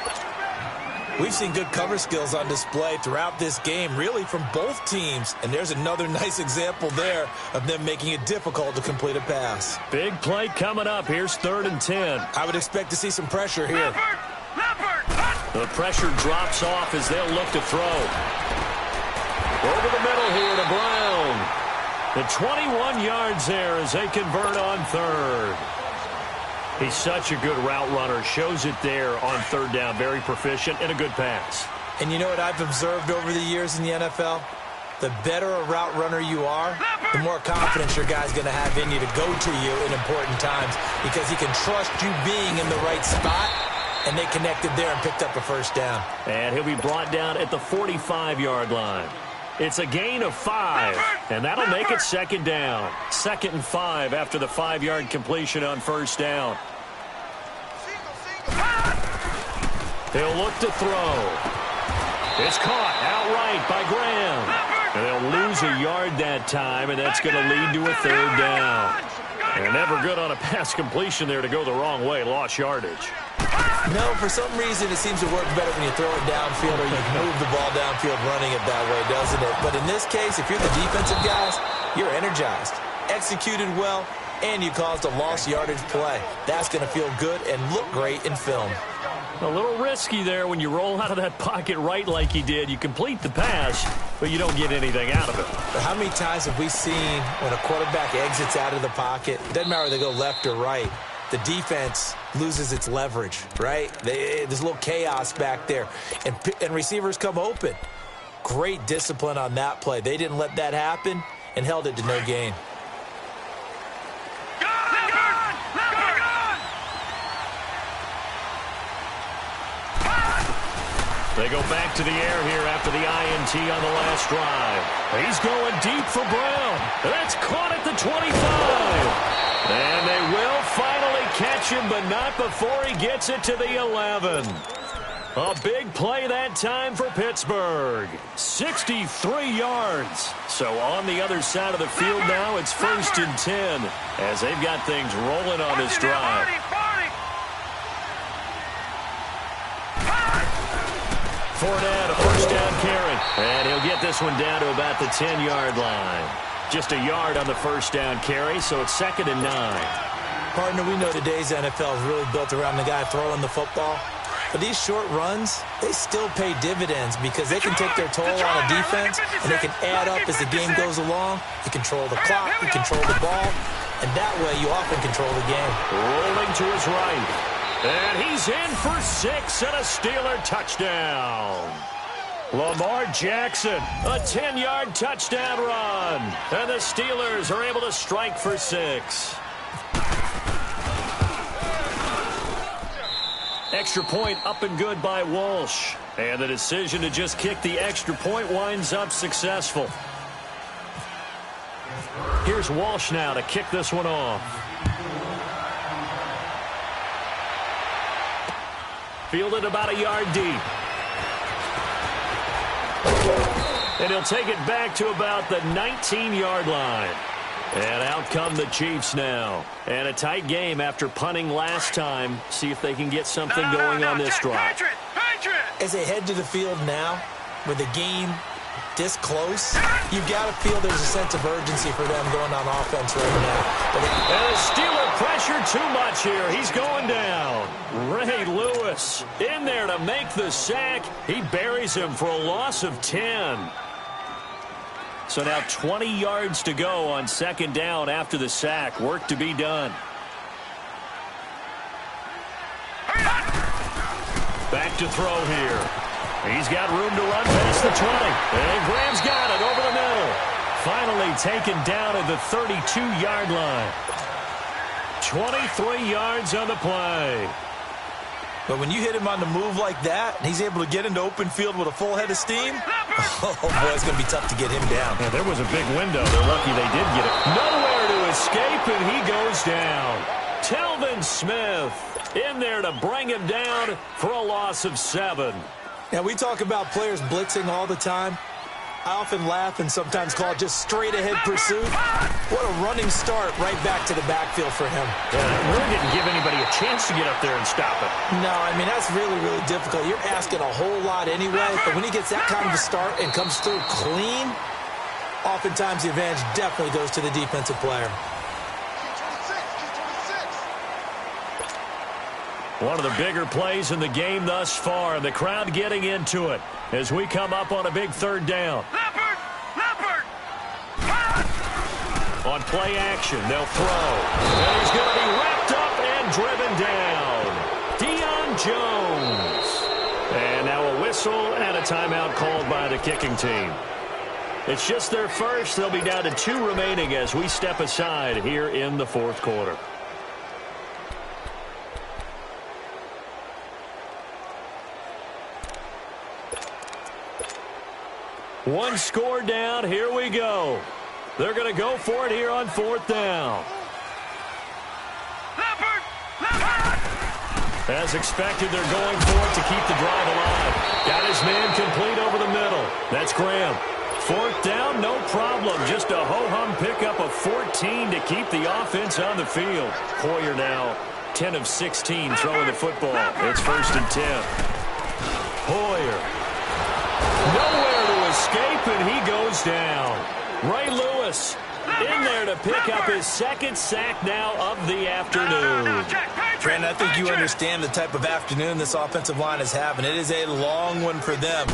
Speaker 15: We've seen good cover skills on display throughout this game, really from both teams. And there's another nice example there of them making it difficult to complete a pass.
Speaker 14: Big play coming up. Here's third and 10.
Speaker 15: I would expect to see some pressure here.
Speaker 14: The pressure drops off as they'll look to throw. Over the middle here to Brown. The 21 yards there as they convert on third. He's such a good route runner. Shows it there on third down. Very proficient and a good pass.
Speaker 15: And you know what I've observed over the years in the NFL? The better a route runner you are, the more confidence your guy's going to have in you to go to you in important times because he can trust you being in the right spot, and they connected there and picked up a first down.
Speaker 14: And he'll be brought down at the 45-yard line. It's a gain of 5, and that'll make it second down. 2nd and 5 after the 5-yard completion on first down. They'll look to throw. It's caught outright by Graham. And they'll lose a yard that time, and that's going to lead to a third down. And never good on a pass completion there to go the wrong way. Lost yardage.
Speaker 15: No, for some reason it seems to work better when you throw it downfield or you move the ball downfield running it that way, doesn't it? But in this case, if you're the defensive guys, you're energized, executed well, and you caused a lost yardage play. That's going to feel good and look great in film.
Speaker 14: A little risky there when you roll out of that pocket right like he did. You complete the pass, but you don't get anything out of it.
Speaker 15: But how many times have we seen when a quarterback exits out of the pocket, doesn't matter whether they go left or right, the defense loses its leverage, right? There's a little chaos back there, and receivers come open. Great discipline on that play. They didn't let that happen and held it to no gain.
Speaker 14: They go back to the air here after the INT on the last drive. He's going deep for Brown. That's caught at the 25. And they will finally catch him, but not before he gets it to the 11. A big play that time for Pittsburgh. 63 yards. So on the other side of the field now, it's 1st and 10 as they've got things rolling on this drive. Fournette, a first down carry. And he'll get this one down to about the 10-yard line. Just a yard on the first down carry, so it's 2nd and 9.
Speaker 15: Partner, we know today's NFL is really built around the guy throwing the football. But these short runs, they still pay dividends because they can take their toll on a defense, and they can add up as the game goes along. You control the clock, you control the ball, and that way you often control the game.
Speaker 14: Rolling to his right. And he's in for 6 and a Steeler touchdown. Lamar Jackson, a 10-yard touchdown run. And the Steelers are able to strike for 6. Extra point up and good by Walsh. And the decision to just kick the extra point winds up successful. Here's Walsh now to kick this one off. Fielded about a yard deep. And he'll take it back to about the 19-yard line. And out come the Chiefs now. And a tight game after punting last time. See if they can get something going on this drive.
Speaker 15: As they head to the field now, with the game this close, you've got to feel there's a sense of urgency for them going on offense right now.
Speaker 14: And the Steeler pressure too much here. He's going down. Ray Lewis in there to make the sack. He buries him for a loss of 10. So now 20 yards to go on 2nd down after the sack. Work to be done. Back to throw here. He's got room to run past the 20. And Graham's got it over the middle. Finally taken down at the 32-yard line. 23 yards on the play.
Speaker 15: But when you hit him on the move like that, and he's able to get into open field with a full head of steam, oh, boy, it's going to be tough to get him down.
Speaker 14: Yeah, there was a big window. They're lucky they did get it. Nowhere to escape, and he goes down. Telvin Smith in there to bring him down for a loss of 7.
Speaker 15: Now, we talk about players blitzing all the time. I often laugh and sometimes call it just straight-ahead pursuit. What a running start right back to the backfield for him.
Speaker 14: Yeah, that really didn't give anybody a chance to get up there and stop it.
Speaker 15: No, I mean, that's really, really difficult. You're asking a whole lot anyway, but when he gets that kind of a start and comes through clean, oftentimes the advantage definitely goes to the defensive player.
Speaker 14: One of the bigger plays in the game thus far, and the crowd getting into it as we come up on a big 3rd down. On play action, they'll throw. And he's going to be wrapped up and driven down. Deion Jones. And now a whistle and a timeout called by the kicking team. It's just their first. They'll be down to 2 remaining as we step aside here in the 4th quarter. One score down. Here we go. They're going to go for it here on 4th down. As expected, they're going for it to keep the drive alive. Got his man complete over That's Graham. 4th down, no problem. Just a ho-hum pickup of 14 to keep the offense on the field. Hoyer now 10 of 16 throwing the football. It's 1st and 10. Hoyer. Nowhere to escape, and he goes down. Ray Lewis in there to pick up his 2nd sack now of the afternoon.
Speaker 15: Brandon, I think you understand the type of afternoon this offensive line is having. It is a long one for them.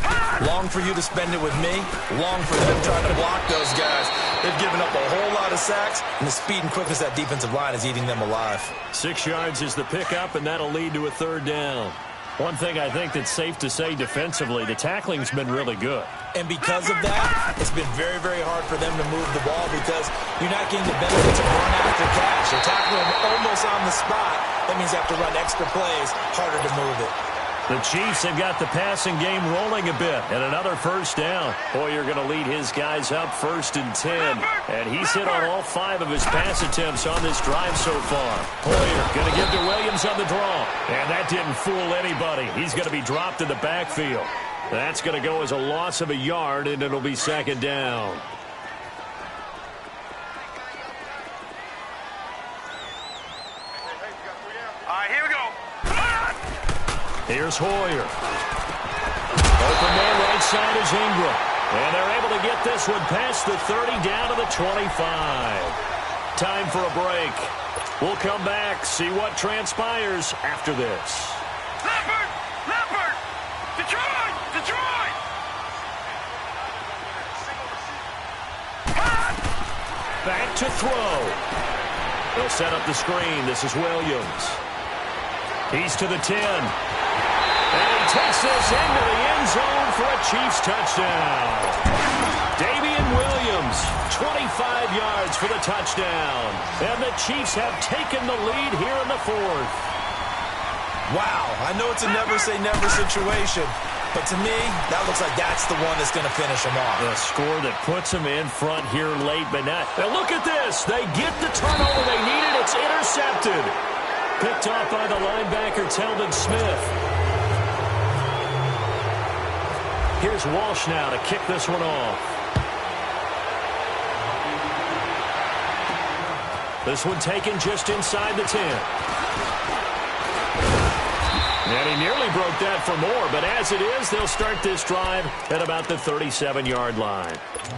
Speaker 15: Long for you to spend it with me. Long for them trying to block those guys. They've given up a whole lot of sacks, and the speed and quickness of that defensive line is eating them alive.
Speaker 14: 6 yards is the pickup, and that'll lead to a 3rd down. One thing I think that's safe to say defensively, the tackling's been really good.
Speaker 15: And because of that, it's been very, very hard for them to move the ball because you're not getting the benefits of run after catch. You're tackling them almost on the spot. That means you have to run extra plays, harder to move it.
Speaker 14: The Chiefs have got the passing game rolling a bit, and another 1st down. Hoyer going to lead his guys up 1st and 10, and he's hit on all 5 of his pass attempts on this drive so far. Hoyer going to give to Williams on the draw, and that didn't fool anybody. He's going to be dropped in the backfield. That's going to go as a loss of a yard, and it'll be 2nd down.
Speaker 16: Here we go.
Speaker 14: Here's Hoyer. Open man right side is Ingram. And they're able to get this one past the 30 down to the 25. Time for a break. We'll come back, see what transpires after this.
Speaker 16: Leopard! Detroit!
Speaker 14: Back to throw. They'll set up the screen. This is Williams. He's to the 10. And he takes this into the end zone for a Chiefs touchdown. Damian Williams, 25 yards for the touchdown. And the Chiefs have taken the lead here in the 4th.
Speaker 15: Wow, I know it's a never-say-never situation, but to me, that looks like that's the one that's going to finish them off.
Speaker 14: The score that puts them in front here late, but not. Now look at this. They get the turnover they needed. It's intercepted. Picked off by the linebacker, Telvin Smith. Here's Walsh now to kick this one off. This one taken just inside the 10. And he nearly broke that for more, but as it is, they'll start this drive at about the 37-yard line.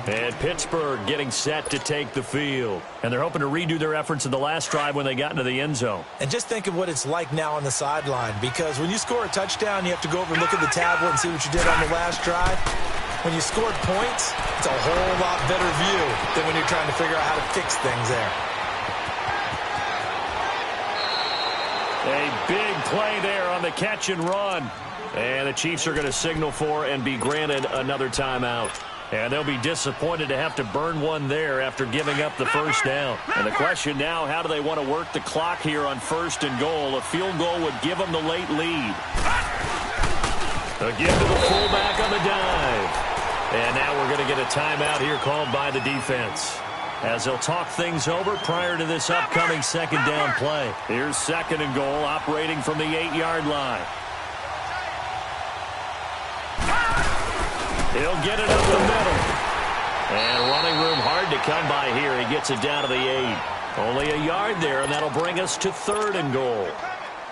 Speaker 14: And Pittsburgh getting set to take the field. And they're hoping to redo their efforts in the last drive when they got into the end zone.
Speaker 15: And just think of what it's like now on the sideline, because when you score a touchdown, you have to go over and look at the tablet and see what you did on the last drive. When you scored points, it's a whole lot better view than when you're trying to figure out how to fix things there.
Speaker 14: A big play there on the catch and run. And the Chiefs are going to signal for and be granted another timeout. And they'll be disappointed to have to burn one there after giving up the 1st down. And the question now, how do they want to work the clock here on 1st and goal? A field goal would give them the late lead. Again to the fullback on the dive. And now we're going to get a timeout here called by the defense, as they'll talk things over prior to this upcoming 2nd down play. Here's 2nd and goal, operating from the 8-yard line. He'll get it up the middle. And running room hard to come by here. He gets it down to the 8. Only a yard there, and that'll bring us to 3rd and goal.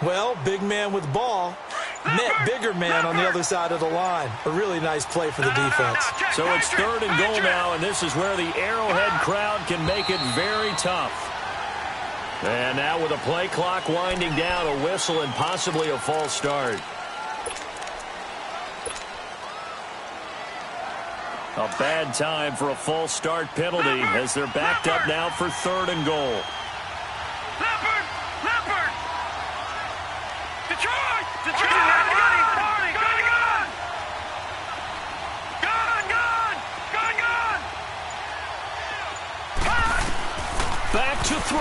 Speaker 15: Well, big man with ball met bigger man on the other side of the line. A really nice play for the defense.
Speaker 14: So it's 3rd and goal now, and this is where the Arrowhead crowd can make it very tough. And now with a play clock winding down, a whistle and possibly a false start. A bad time for a false start penalty as they're backed up now for 3rd and goal.
Speaker 16: Leopard! Detroit!
Speaker 14: Back to throw.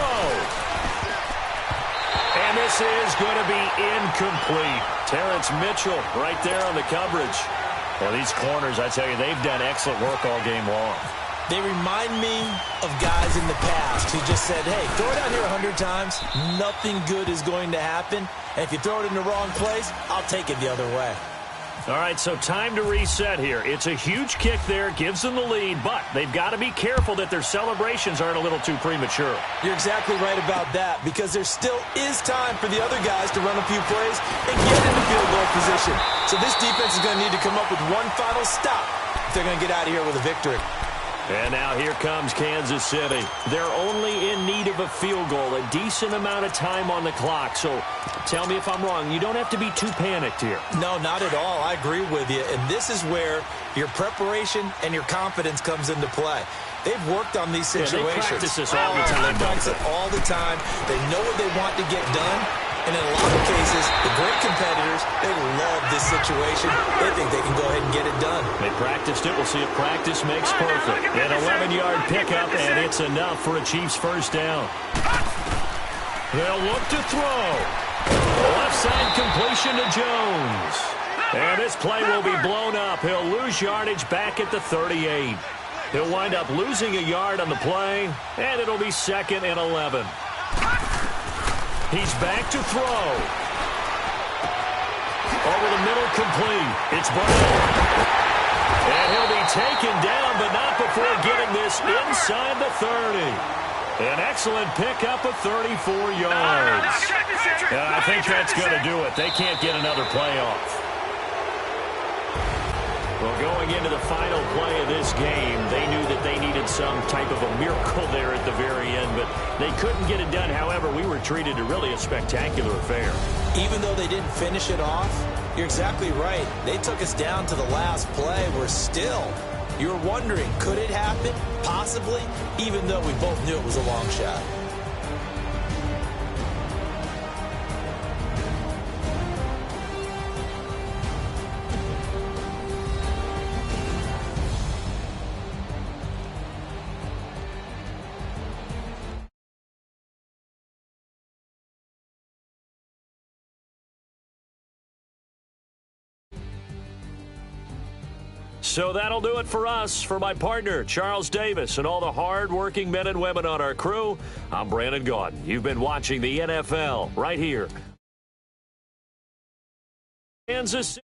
Speaker 14: And this is going to be incomplete. Terrence Mitchell right there on the coverage. Well, these corners, I tell you, they've done excellent work all game long.
Speaker 15: They remind me of guys in the past who just said, hey, throw it out here 100 times. Nothing good is going to happen. And if you throw it in the wrong place, I'll take it the other way.
Speaker 14: All right, so time to reset here. It's a huge kick there, gives them the lead, but they've got to be careful that their celebrations aren't a little too premature.
Speaker 15: You're exactly right about that, because there still is time for the other guys to run a few plays and get into field goal position. So this defense is going to need to come up with one final stop if they're going to get out of here with a victory.
Speaker 14: And now here comes Kansas City. They're only in need of a field goal, a decent amount of time on the clock. So tell me if I'm wrong. You don't have to be too panicked here.
Speaker 15: No, not at all. I agree with you. And this is where your preparation and your confidence comes into play. They've worked on these situations.
Speaker 14: Yeah, they practice this all the time.
Speaker 15: They practice it all the time. They know what they want to get done. And in a lot of cases, the great competitors, they love this situation. They think they can go ahead and get it done.
Speaker 14: They practiced it. We'll see if practice makes perfect. An 11-yard pickup, and it's enough for a Chiefs first down. They'll look to throw. Left side completion to Jones. And this play will be blown up. He'll lose yardage back at the 38. He'll wind up losing a yard on the play, and it'll be 2nd and 11. He's back to throw. Over the middle, complete. It's Brown. And he'll be taken down, but not before getting this inside the 30. An excellent pickup of 34 yards. And I think that's going to do it. They can't get another play off. Well, going into the final play of this game, they knew that they needed some type of a miracle there at the very end, but they couldn't get it done. However, we were treated to really a spectacular affair.
Speaker 15: Even though they didn't finish it off, you're exactly right. They took us down to the last play. We're still, you're wondering, could it happen? Possibly, even though we both knew it was a long shot.
Speaker 14: So that'll do it for us. For my partner, Charles Davis, and all the hard-working men and women on our crew, I'm Brandon Gaudin. You've been watching the NFL right here. Kansas City.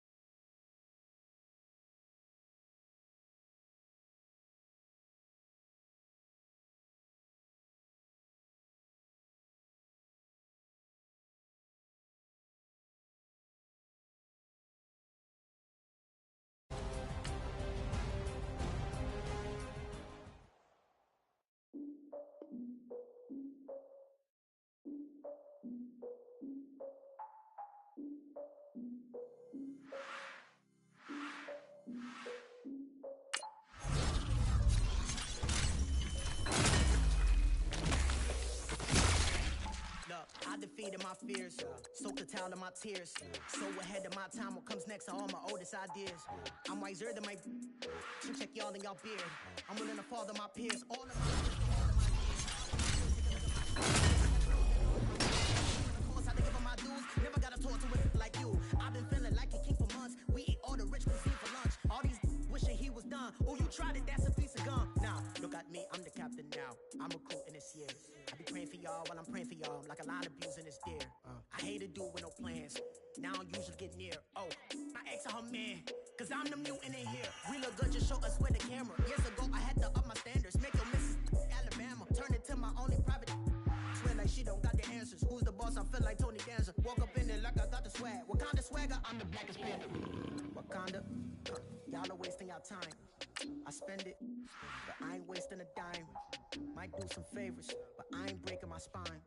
Speaker 17: I defeated my fears, soaked the towel of my tears. So ahead of my time, what comes next are all my oldest ideas. I'm wiser than my should check y'all in y'all beard. I'm willing to father my peers, all of my course, I give them my dues. Never got to talk to it like you. I've been feeling like a king for months. We eat all the rich cuisine for lunch. All these wishing he was done. Oh, you tried it, that's a piece of gum. Now, look at me, I'm the captain now. I'm recruiting this year. I be praying for y'all while I'm praying for y'all. Like a line abusing this deer. I hate to do with no plans. Now I usually get near. Oh, my ex and her man. Cause I'm the mutant in here. We look good, just show us where the camera. Years ago, I had to up my standards. Make your missus Alabama. Turn it to my only private. Swear like she don't got the answers. Who's the boss? I feel like Tony Danza. Walk up in there like I got the swag. What kind of swagger? I'm the blackest panther. Wakanda. Y'all are wasting your time. I spend it, but I ain't wasting a dime. Might do some favors, but I ain't breaking my spine.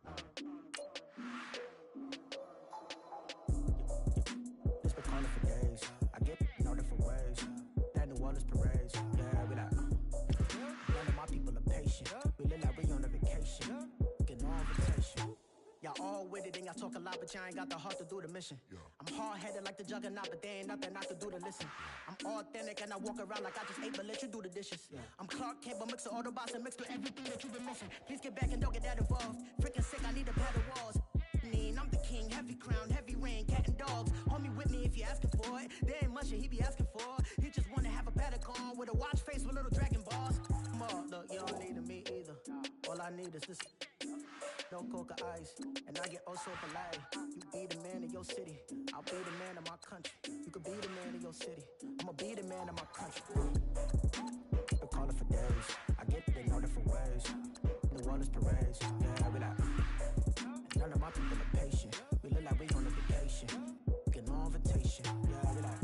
Speaker 17: It's been calling for days. I get in all different ways. That New Orleans parades. Yeah, we like, none of my people are patient. We live like we on a vacation. Get no invitation. Y'all all with it and y'all talk a lot, but y'all ain't got the heart to do the mission. I'm hard-headed like the juggernaut, but there ain't nothing I can do to listen. I'm authentic and I walk around like I just ate, but let you do the dishes. I'm Clark Kent, but mix the Autobots and mix with everything that you've been missing. Please get back and don't get that involved. Freaking sick, I need a pad of walls. I'm the king, heavy crown, heavy rain, cat and dogs. Homie with me if you asking for it. There ain't much that he be asking for. He just wanna have a paddock on with a watch face with little dragon balls. More, look, you don't need me either. All I need is this. No coca ice, and I get oh so polite. You be the man of your city, I'll be the man of my country. You could be the man of your city. I'ma be the man of my country. Been calling for days. I get it in all different ways. New Orleans parades, yeah, we like. None of my people are patient. We look like we on a vacation. Get no invitation, yeah, we like.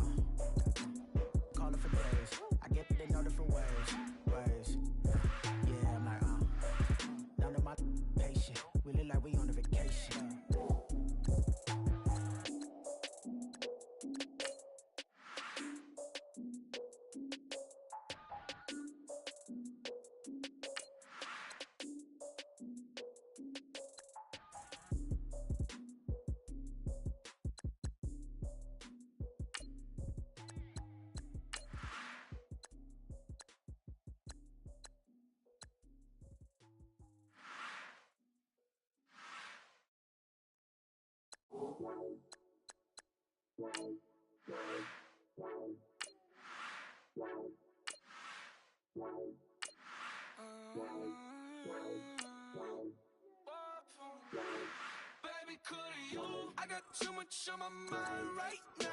Speaker 17: Calling for days. I get it in all different ways. Yeah, I'm like, none of my patient. We look like we on a vacation.
Speaker 2: Baby, couldn't you? I got too much on my mind right now.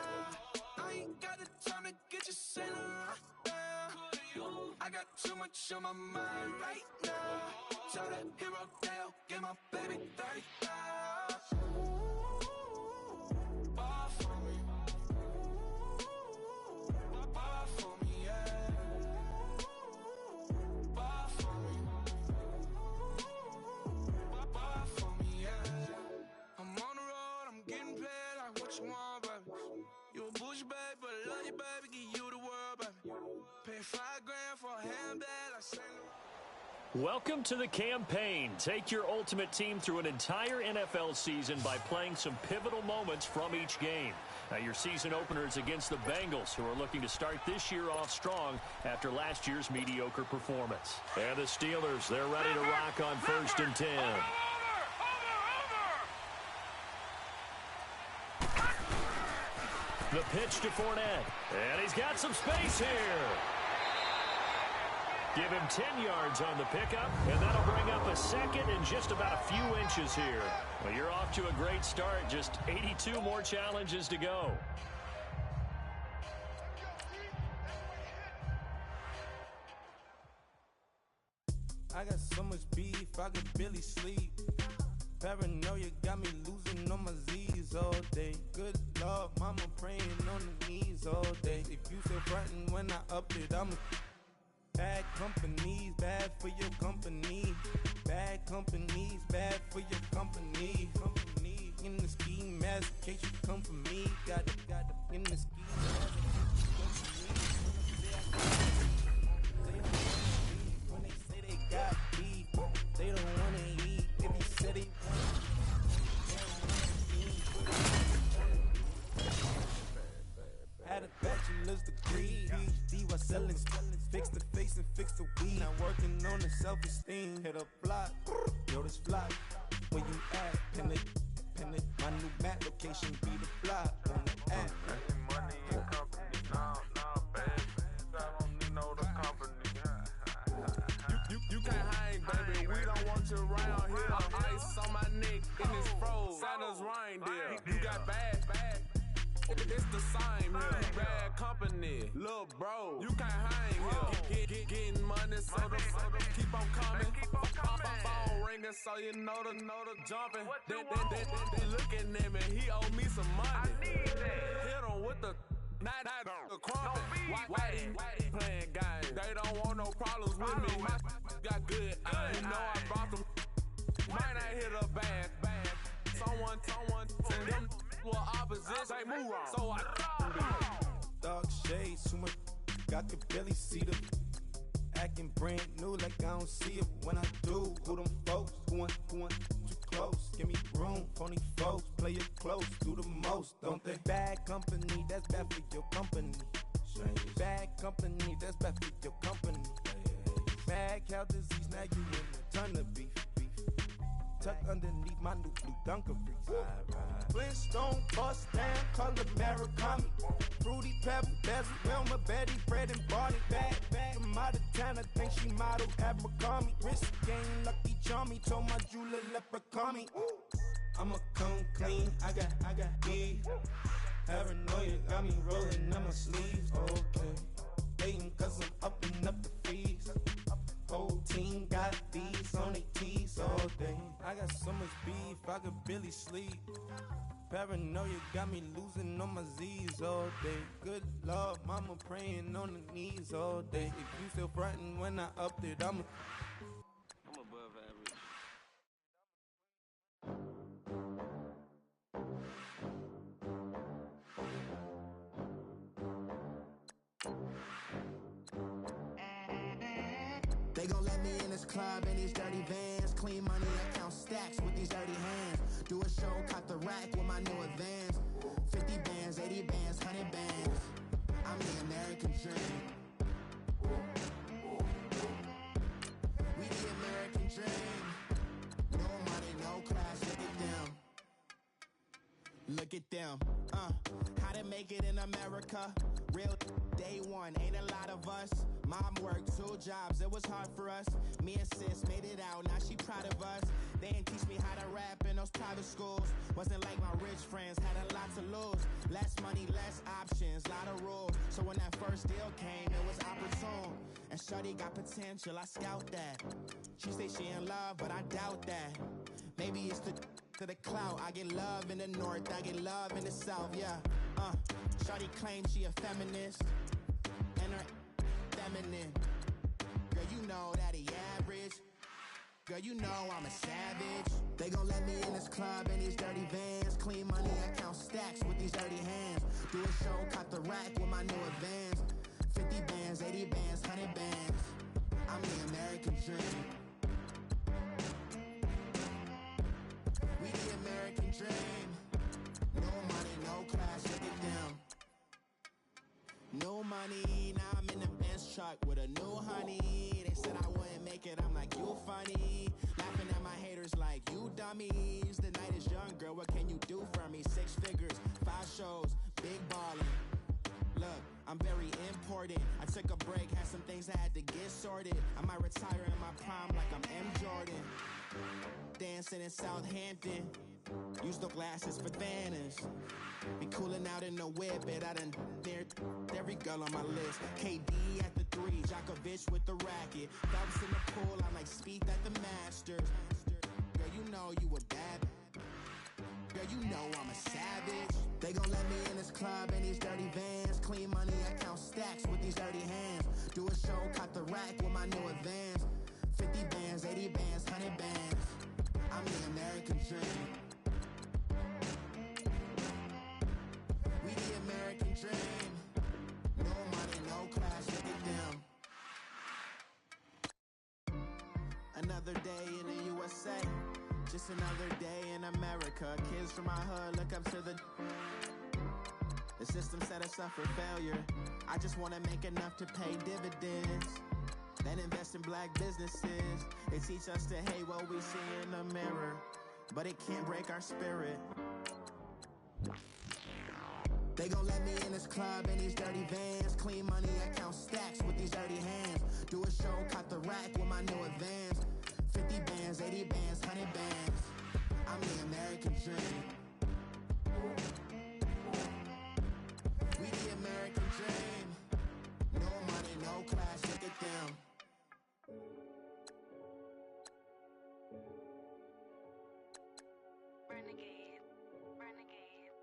Speaker 2: I ain't got the time to get you sailing right now. I got too much on my mind right now. Tell that hero Dale, get my baby 30,000. Ball for me. Ball for me, yeah. Ball for me. Ball for me, yeah. I'm on the road, I'm getting paid like what you want, baby. You a bougie, baby, but I love you, baby. Give you the world, baby. Pay $5,000 for a handbag like Saint Laurent.
Speaker 14: Welcome to the campaign. Take your ultimate team through an entire NFL season by playing some pivotal moments from each game. Now, your season opener is against the Bengals, who are looking to start this year off strong after last year's mediocre performance. And the Steelers, they're ready to rock on 1st and 10. The pitch to Fournette, and he's got some space here. Give him 10 yards on the pickup, and that'll bring up a second and just about a few inches here. Well, you're off to a great start. Just 82 more challenges to go.
Speaker 3: I got so much beef, I could barely sleep. Paranoia got me losing on my Z's all day. Good Lord, mama praying on the knees all day. If you still frontin' when I up it, I'm bad companies, bad for your company. Bad companies, bad for your company. Company in the ski mask, in case you come for me. Got it in the ski mask. When they say they got beef, they don't wanna eat. If you said they had a bachelor's degree, PhD while selling, fix the face and fix the weed. Now working on the self-esteem. Hit a block, yo, this block. Where you at? Pin it. My new map location be the block on the app.
Speaker 4: Money and company, nah, baby. I don't need no the company. You can't hang, baby. We don't want you around here. Ice on my neck in this froze. Santa's reindeer. You got bad. It's the same here. Bad company, little bro. You can't hang here. Getting money, so the keep on coming. Phone ringing, so you know the jumping. They looking at me. He owe me some money. Hit him with the the crumping. Why they playing games? They don't want no problems with me. My got good. I know I brought them. Might not hit a bad. Someone tell them. Opposition, say move wrong. So I
Speaker 3: dark shades, too much, I could barely see them. Acting brand new like I don't see it. When I do, who them folks? Going too close. Give me room, phony folks. Play it close, do the most, don't they? Bad company, that's bad for your company. Bad company, that's bad for your company. Mad cow disease, now you in a ton of beef. Tuck underneath my new blue Dunkaroos. Flintstone, bust down, color Murakami. Fruity Pebble, Bezel, Wilma, Betty, Fred, and Barney. Bad from out of town, I think she modeled at McCarmy. Wrist game, Lucky Charmy, told my jeweler leprechaun. I'ma come clean, I got heat. Paranoia got me rolling on my sleeve. Got these on they tees all day. I got so much beef, I could barely sleep. Paranoia got me losing on my Z's all day. Good Lord, mama praying on the knees all day. If you still frontin' when I upped it, I'm
Speaker 5: above average.
Speaker 13: They gon' let me in this club in these dirty vans. Clean money, I count stacks with these dirty hands. Do a show, cut the rack with my new advance. 50 bands, 80 bands, 100 bands. I'm the American dream. We the American dream. No money, no class, look at them. Look at them, how to make it in America. Real day one, ain't a lot of us. Mom worked 2 jobs, it was hard for us. Me and sis made it out, now she proud of us. They didn't teach me how to rap in those private schools. Wasn't like my rich friends, had a lot to lose. Less money, less options, lot of rules. So when that first deal came, it was opportune. And shorty got potential, I scout that. She say she in love, but I doubt that. Maybe it's to the clout. I get love in the north, I get love in the south, yeah. Shorty claims she a feminist, and her feminine. Girl, you know that he average. Girl, you know I'm a savage. They gon' let me in this club in these dirty vans. Clean money, I count stacks with these dirty hands. Do a show, cut the rack with my new advance. 50 bands, 80 bands, 100 bands. I'm the American dream. We the American dream. No money, no class, look at them. No money, now I'm in the Benz truck with a new honey. They said I wouldn't make it, I'm like, you funny. Laughing at my haters like, you dummies. The night is young, girl, what can you do for me? 6 figures, 5 shows, big ballin'. Look, I'm very important. I took a break, had some things I had to get sorted. I might retire in my prime like I'm M. Jordan. Dancing in Southampton. Use the glasses for Thanos. Be coolin' out in the whip, and I done near every girl on my list. KD at the 3, Djokovic with the racket. Phelps in the pool, I like Speed at the Masters. Girl, you know you a bad. Girl, you know I'm a savage. They gon' let me in this club in these dirty vans. Clean money, I count stacks with these dirty hands. Do a show, cut the rack with my new advance. 50 bands, 80 bands, 100 bands. I'm the American dream. We the American dream. No money, no class, look at them. Another day in the USA. Just another day in America. Kids from my hood look up to the system set us up for failure. I just wanna make enough to pay dividends. Then invest in black businesses. They teach us to hate what we see in the mirror, but it can't break our spirit. They gon' let me in this club in these dirty vans. Clean money, I count stacks with these dirty hands. Do a show, cut the rack with my new advance. 50 bands, 80 bands, 100 bands. I'm the American dream. We the American dream. No money, no class, look at them.
Speaker 18: Renegade, renegade,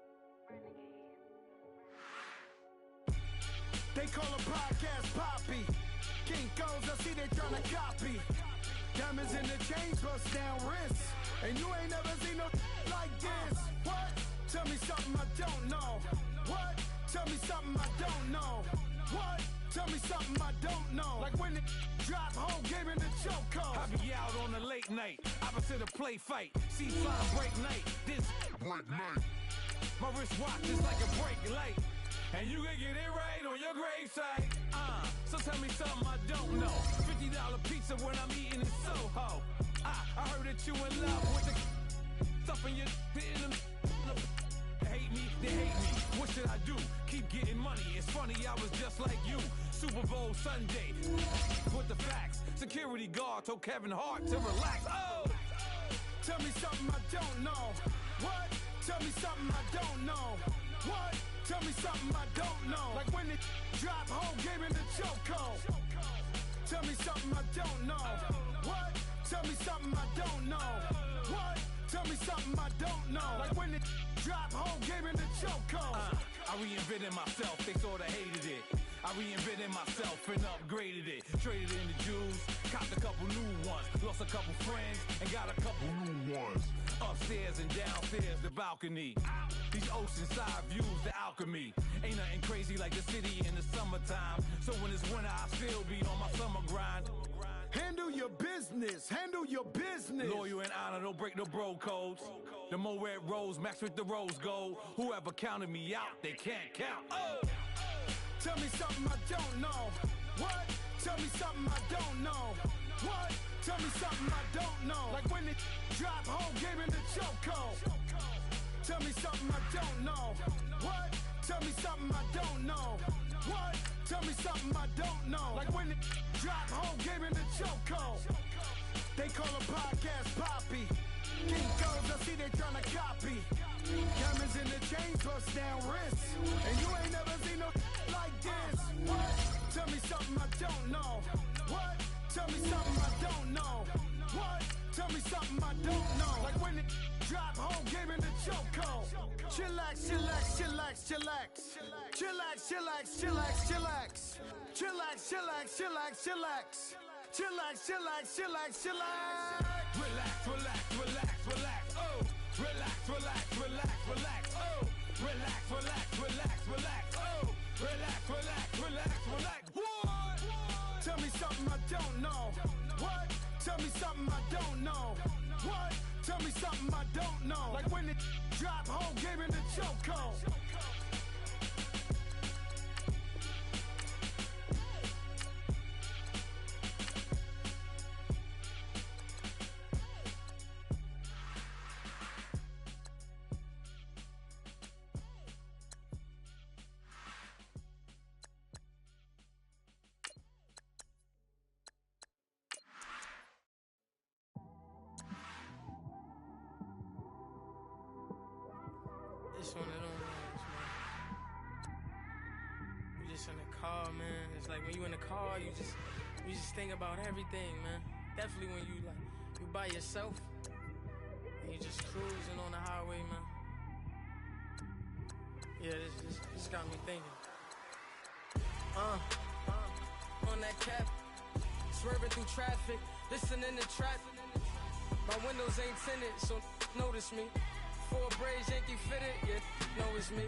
Speaker 18: renegade.
Speaker 12: They call a podcast Poppy. Kinkos, I see they tryna copy. Diamonds in the chains, bust down wrists. And you ain't never seen no like this. What? Tell me something I don't know. What? Tell me something I don't know. What? Tell me something I don't know. Like when it drop, whole game in the chokehold.
Speaker 19: I be out on a late night, opposite a play fight. See fly break night, this break night. My wristwatch is like a break light. And you can get it right on your gravesite. So tell me something I don't know. $50 pizza when I'm eating in Soho. I heard that you in love with the stuff in your hate me, they hate me. What should I do? Keep getting money. It's funny, I was just like you. Super Bowl Sunday. With the facts. Security guard told Kevin Hart to relax. Oh!
Speaker 12: Tell me something I don't know. What? Tell me something I don't know. What? Tell me something I don't know. Like when it drop, whole game in the chokehold.
Speaker 19: Tell me something I don't know. What? Tell me something I don't know. What? Tell me something I don't know. Like when it drop, whole game in the chokehold. I reinvented myself, they sorta hated it. I reinvented myself and upgraded it. Traded in the Jews, copped a couple new ones. Lost a couple friends and got a couple new ones. Upstairs and downstairs, the balcony. These oceanside views, the alchemy. Ain't nothing crazy like the city in the summertime. So when it's winter, I still be on my summer grind. Handle your business, handle your business. Loyal and honor, don't break no bro codes. The more red rose, max with the rose gold. Whoever counted me out, they can't count. Oh! Tell me something I don't know. What? Tell me something I don't know. What? Tell me something I don't know. Like when it drop, whole game in the chokehold. Tell me something I don't know. What? Tell me something I don't know. What? Tell me something I don't know. Like when it drop, whole game in the chokehold. They call a podcast Poppy. King codes, I see they tryna copy. Diamonds in the chain, plus down wrists. And you ain't never seen no like this. What? Tell me something I don't know. What? Tell me something I don't know. What? Tell me something I don't know. Like when it drop, whole game in the chokehold. Chillax, chillax, chillax, chillax. Chillax, chillax, chillax, chillax. Chillax, chillax, chillax, chillax. Chillax, chillax, chillax, chillax. Relax, relax, relax, relax. Oh, relax, relax, relax, relax. Oh, relax, relax, relax, relax. Oh, relax, relax, relax, relax. What? Tell me something I don't know. What? Tell me something I don't know. What? Tell me something I don't know. Like when it drop, whole game in the chokehold.
Speaker 20: It's one of them ones, man. You just in the car, man. It's like when you in the car, you just think about everything, man. Definitely when you by yourself and you just cruising on the highway, man. Yeah, this got me thinking. On that cap, swerving through traffic, listening to trap. My windows ain't tinted, so notice me. Four braids, Yankee fitted, yeah, know it's me.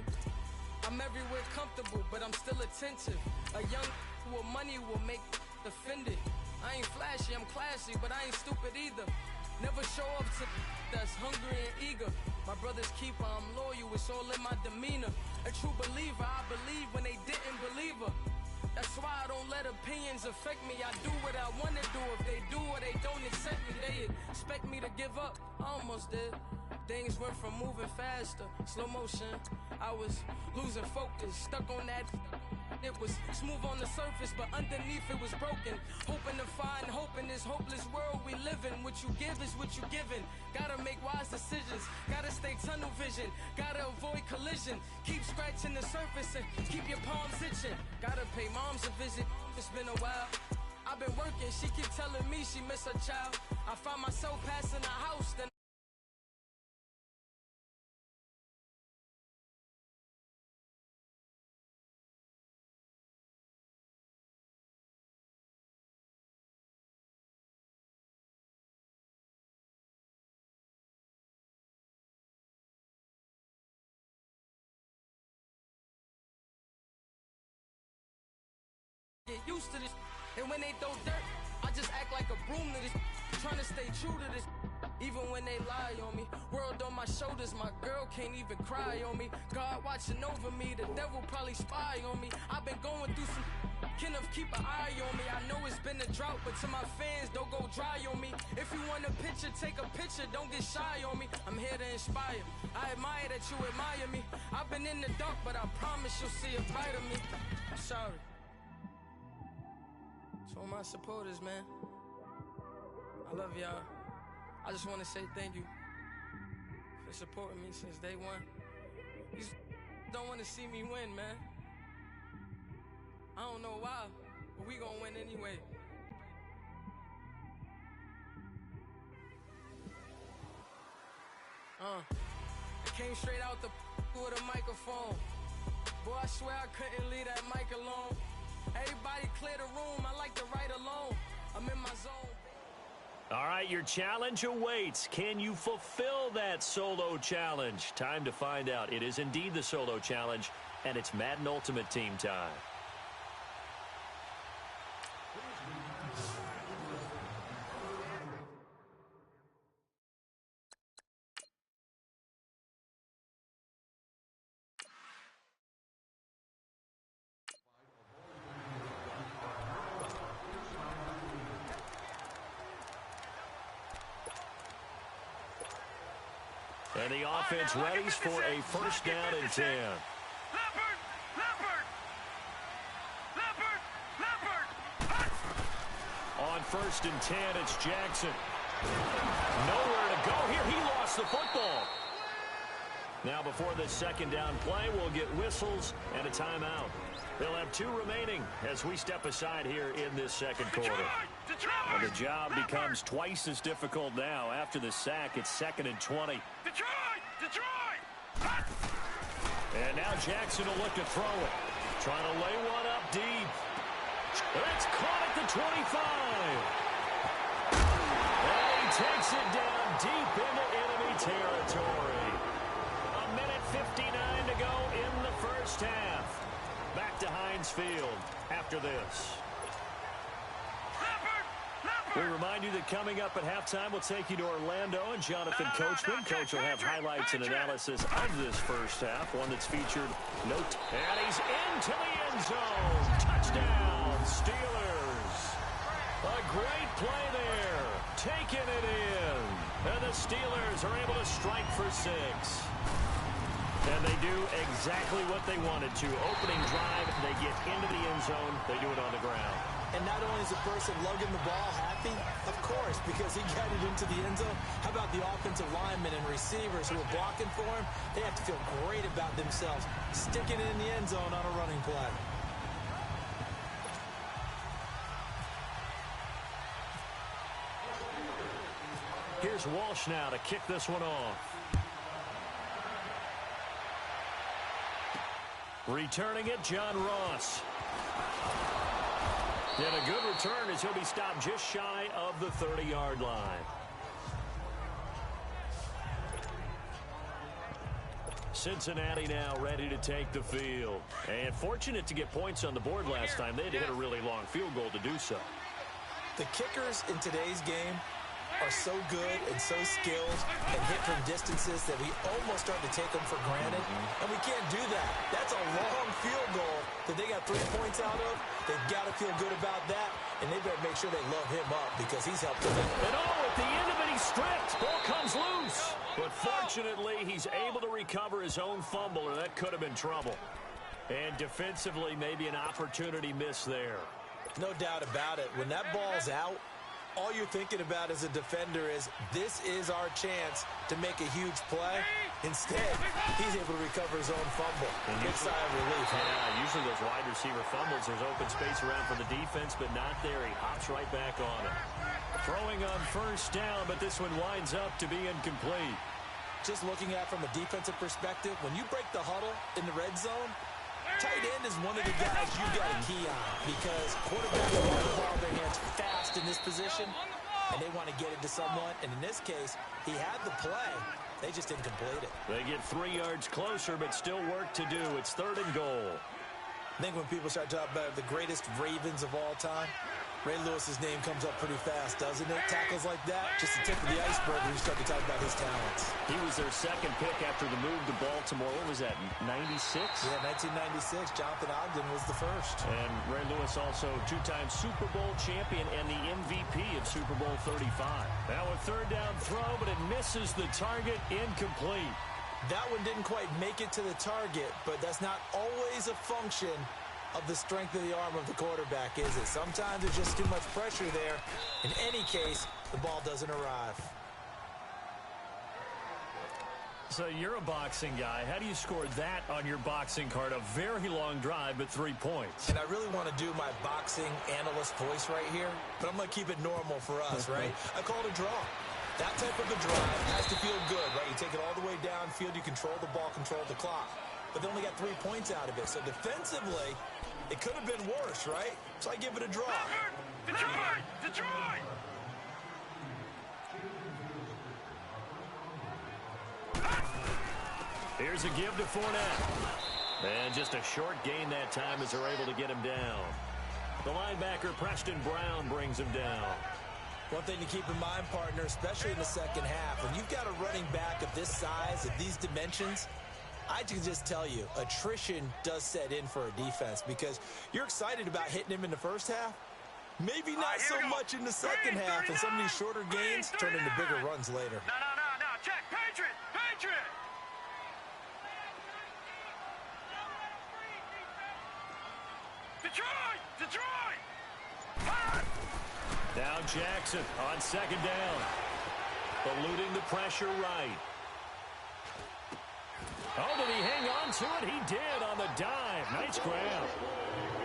Speaker 20: I'm everywhere comfortable, but I'm still attentive. A young with money will make offended. I ain't flashy, I'm classy, but I ain't stupid either. Never show up to that's hungry and eager. My brother's keeper, I'm loyal, it's all in my demeanor. A true believer, I believe when they didn't believe her. That's why I don't let opinions affect me. I do what I wanna do. If they do or they don't accept me, they expect me to give up. I almost did. Things went from moving faster, slow motion. I was losing focus, stuck on that. It was smooth on the surface, but underneath it was broken. Hoping to find hope in this hopeless world we live in. What you give is what you given. Gotta make wise decisions. Gotta stay tunnel vision. Gotta avoid collision. Keep scratching the surface and keep your palms itching. Gotta pay moms a visit. It's been a while. I've been working. She keep telling me she miss her child. I find myself passing the house. Then get used to this, and when they throw dirt, I just act like a broom to this. Trying to stay true to this, even when they lie on me. World on my shoulders, my girl can't even cry on me. God watching over me, the devil probably spy on me. I've been going through some, Kenneth keep an eye on me. I know it's been a drought, but to my fans, don't go dry on me. If you want a picture, take a picture, don't get shy on me. I'm here to inspire, I admire that you admire me. I've been in the dark, but I promise you'll see a bright of me. I'm sorry. To all my supporters, man, I love y'all. I just want to say thank you for supporting me since day one. You don't want to see me win, man. I don't know why, but we gonna win anyway. I came straight out the with a microphone. Boy, I swear I couldn't leave that mic alone. Everybody clear the room, I like to write alone. I'm in my zone.
Speaker 14: All right, your challenge awaits. Can you fulfill that solo challenge? Time to find out. It is indeed the solo challenge, and it's Madden Ultimate Team time. And the offense readies for a first down and 10. On first and 10, it's Jackson. Nowhere to go here. He lost the football. Now before this second down play, we'll get whistles and a timeout. They'll have 2 remaining as we step aside here in this second quarter. And the job becomes twice as difficult now. After the sack, it's 2nd and 20.
Speaker 16: Detroit!
Speaker 14: And now Jackson will look to throw it. Trying to lay one up deep. It's caught at the 25. And he takes it down deep into enemy territory. 1:59 to go in the first half. Back to Heinz Field after this. We remind you that coming up at halftime, we'll take you to Orlando and Jonathan Coachman. Coach will have highlights and analysis of this first half, one that's featured note. And he's into the end zone. Touchdown, Steelers. A great play there. Taking it in. And the Steelers are able to strike for 6. And they do exactly what they wanted to. Opening drive, they get into the end zone. They do it on the ground.
Speaker 15: And not only is the person lugging the ball happy, of course, because he got it into the end zone. How about the offensive linemen and receivers who are blocking for him? They have to feel great about themselves, sticking it in the end zone on a running play.
Speaker 14: Here's Walsh now to kick this one off. Returning it, John Ross. And a good return as he'll be stopped just shy of the 30-yard line. Cincinnati now ready to take the field. And fortunate to get points on the board last time. They had to hit a really long field goal to do so.
Speaker 15: The kickers in today's game are so good and so skilled and hit from distances that we almost start to take them for granted. And we can't do that. That's a long field goal that they got 3 points out of. They've got to feel good about that, and they better make sure they load him up because he's helped them.
Speaker 14: And at the end of it, he's stripped. Ball comes loose. But fortunately, he's able to recover his own fumble, or that could have been trouble. And defensively, maybe an opportunity miss there.
Speaker 15: No doubt about it. When that ball's out, all you're thinking about as a defender is, this is our chance to make a huge play. Instead, he's able to recover his own fumble. Big sigh of relief.
Speaker 14: Yeah, usually those wide receiver fumbles, there's open space around for the defense, but not there. He hops right back on it. Throwing on first down, but this one winds up to be incomplete.
Speaker 15: Just looking at it from a defensive perspective, when you break the huddle in the red zone, tight end is one of the guys you got to key on because quarterbacks want the ball in their hands fast in this position, and they want to get it to someone. And in this case, he had the play. They just didn't complete it.
Speaker 14: They get 3 yards closer, but still work to do. It's 3rd and goal.
Speaker 15: I think when people start talking about the greatest Ravens of all time, Ray Lewis's name comes up pretty fast, doesn't it? Tackles like that, just the tip of the iceberg when you start to talk about his talents.
Speaker 14: He was their 2nd pick after the move to Baltimore. What was that, 96?
Speaker 15: Yeah, 1996. Jonathan Ogden was the first.
Speaker 14: And Ray Lewis also 2-time Super Bowl champion and the MVP of Super Bowl 35. Now a 3rd down throw, but it misses the target, incomplete.
Speaker 15: That one didn't quite make it to the target, but that's not always a function of the strength of the arm of the quarterback, is it? Sometimes there's just too much pressure there. In any case, the ball doesn't arrive.
Speaker 14: So you're a boxing guy. How do you score that on your boxing card? A very long drive, but 3 points.
Speaker 15: And I really want to do my boxing analyst voice right here, but I'm going to keep it normal for us, right? I call it a draw. That type of a drive has to feel good, right? You take it all the way downfield, you control the ball, control the clock. But they only got 3 points out of it. So defensively, it could have been worse, right? So I give it a draw.
Speaker 16: Detroit! Detroit!
Speaker 14: Here's a give to Fournette. And just a short gain that time as they're able to get him down. The linebacker, Preston Brown, brings him down.
Speaker 15: One thing to keep in mind, partner, especially in the second half, when you've got a running back of this size, of these dimensions, I can just tell you, attrition does set in for a defense because you're excited about hitting him in the first half. Maybe not so much in the second half, and some of these shorter gains turn into bigger runs later.
Speaker 16: No. Check. Patriot! Patriot! Detroit! Detroit!
Speaker 14: Now Jackson on second down. Eluding the pressure right. Oh, did he hang on to it? He did on the dive. Nice grab.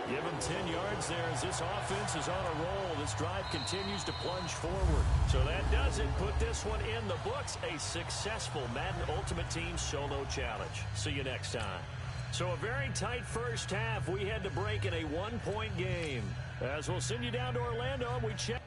Speaker 14: Give him 10 yards there as this offense is on a roll. This drive continues to plunge forward. So that does it. Put this one in the books. A successful Madden Ultimate Team solo challenge. See you next time. So a very tight first half. We had to break in a 1-point game. As we'll send you down to Orlando, and we check.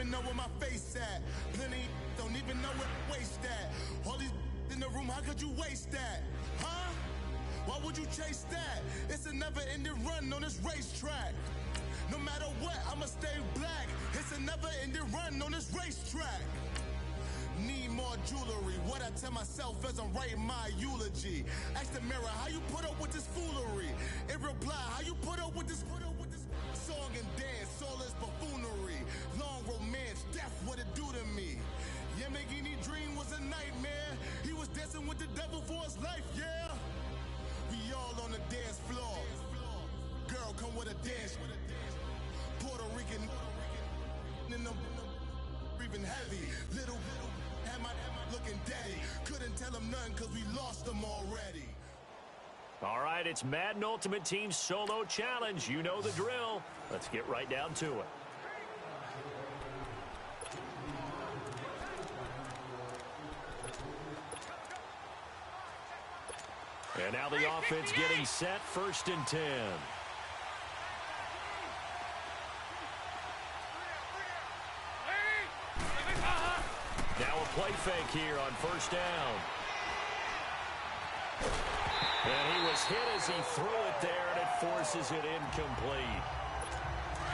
Speaker 11: Know where my face at. Plenty don't even know where to waste that. All these in the room, how could you waste that? Huh? Why would you chase that? It's a never-ending run on this racetrack. No matter what, I'ma stay black. It's a never-ending run on this racetrack. Need more jewelry. What I tell myself as I'm writing my eulogy. Ask the mirror, how you put up with this foolery? It reply, how you put up with this song and dance, all this buffoonery. Long romance, death, what it do to me? Yamagini dream was a nightmare. He was dancing with the devil for his life, yeah. We all on the dance floor. Girl, come with a dance. Puerto Rican in them breathing heavy. Little am I looking daddy. Couldn't tell him nothing cause we lost them already.
Speaker 14: All right, it's Madden Ultimate Team Solo Challenge. You know the drill. Let's get right down to it. And now the offense getting set, 1st and 10. Now a play fake here on 1st down. And he was hit as he threw it there, and it forces it incomplete.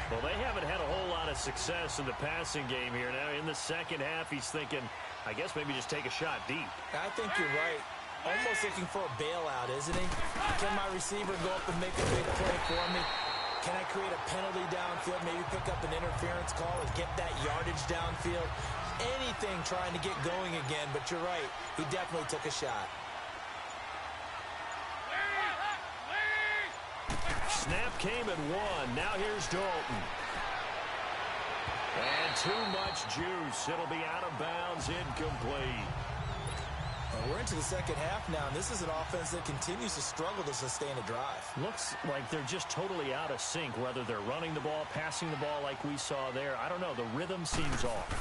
Speaker 14: Well, they haven't had a whole lot of success in the passing game here. Now, in the second half, he's thinking, I guess maybe just take a shot deep.
Speaker 15: I think you're right. Almost looking for a bailout, isn't he? Can my receiver go up and make a big play for me? Can I create a penalty downfield, maybe pick up an interference call and get that yardage downfield? Anything trying to get going again, but you're right. He definitely took a shot.
Speaker 14: Snap came at 1. Now here's Dalton. And too much juice. It'll be out of bounds, incomplete.
Speaker 15: Well, we're into the second half now, and this is an offense that continues to struggle to sustain a drive.
Speaker 14: Looks like they're just totally out of sync, whether they're running the ball, passing the ball like we saw there. I don't know. The rhythm seems off.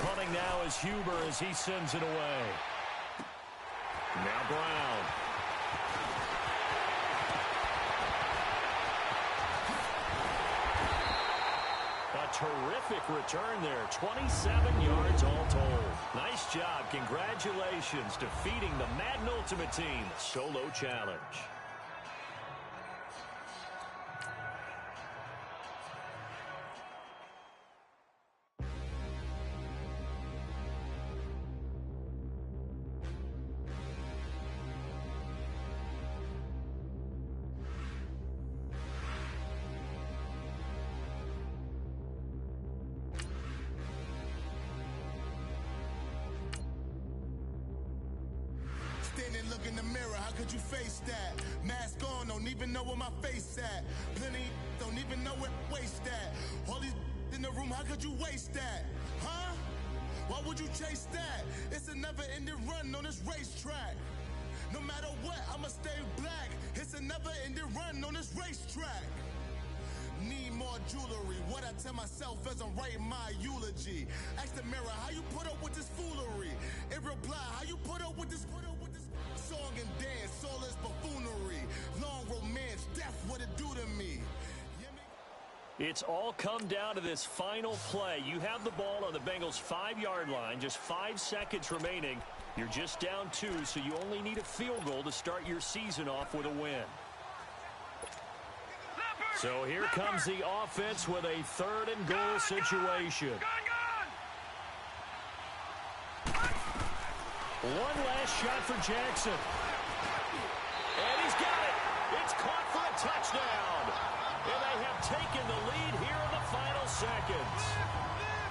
Speaker 14: Punting now is Huber as he sends it away. Now Brown. Terrific return there. 27 yards all told. Nice job. Congratulations. Defeating the Madden Ultimate Team Solo Challenge.
Speaker 11: and look in the mirror, how could you face that? Mask on, don't even know where my face at. Plenty don't even know where waist at. All these in the room, how could you waste that? Huh? Why would you chase that? It's a never-ending run on this racetrack. No matter what, I'ma stay black. It's a never-ending run on this racetrack. Need more jewelry. What I tell myself as I'm writing my eulogy. Ask the mirror, how you put up with this foolery? It reply, how you put up with this song and dance, soulless buffoonery. Long romance, death, what it do to me.
Speaker 14: It's all come down to this final play. You have the ball on the Bengals' 5-yard line, just 5 seconds remaining. You're just down 2, so you only need a field goal to start your season off with a win. So here comes the offense with a 3rd and goal situation. One last shot for Jackson. And he's got it. It's caught for a touchdown. And they have taken the lead here in the final seconds.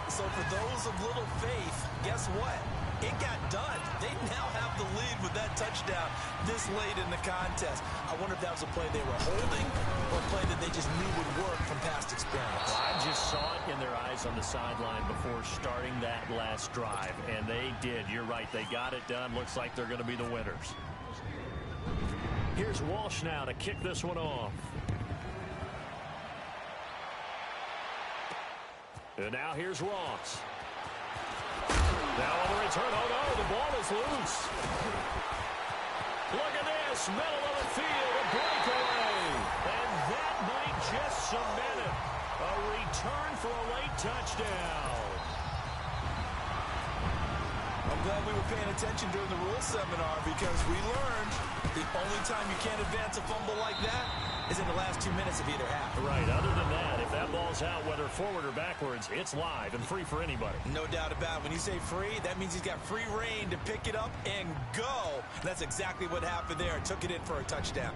Speaker 15: So for those of little faith, guess what? It got done. They now have the lead with that touchdown this late in the contest. I wonder if that was a play they were holding or a play that they just knew would work from past experience.
Speaker 14: I just saw it in their eyes on the sideline before starting that last drive, and they did. You're right. They got it done. Looks like they're going to be the winners. Here's Walsh now to kick this one off. And now here's Ross. Now on the return, oh no, the ball is loose. Look at this, middle of the field, a breakaway. And that might just cement it. A return for a late touchdown.
Speaker 15: I'm glad we were paying attention during the rules seminar because we learned the only time you can't advance a fumble like that is in the last 2 minutes of either half.
Speaker 14: Right. Other than that, if that ball's out, whether forward or backwards, it's live and free for anybody.
Speaker 15: No doubt about it. When you say free, that means he's got free reign to pick it up and go. That's exactly what happened there. Took it in for a touchdown.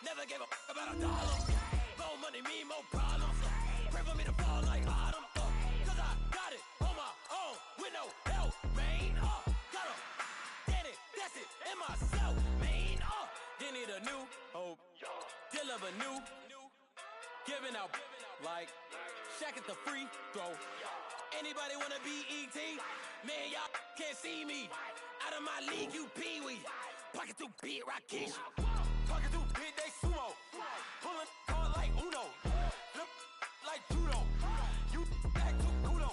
Speaker 12: Never gave a fuck about $1. More money mean more problems. Pray for me to fall like autumn. Cause I got it on my own with no help, man. Got a daddy, that's it, and myself, man. Then need a new hope, deal of a new, giving out like Shaq at the free throw. Anybody wanna be ET? Man, y'all can't see me. Out of my league, you pee-wee. Pocket too big, Rakesh. Pocket too big, they sumo. Pulling hard like Uno. Flip like judo. You act too kudo.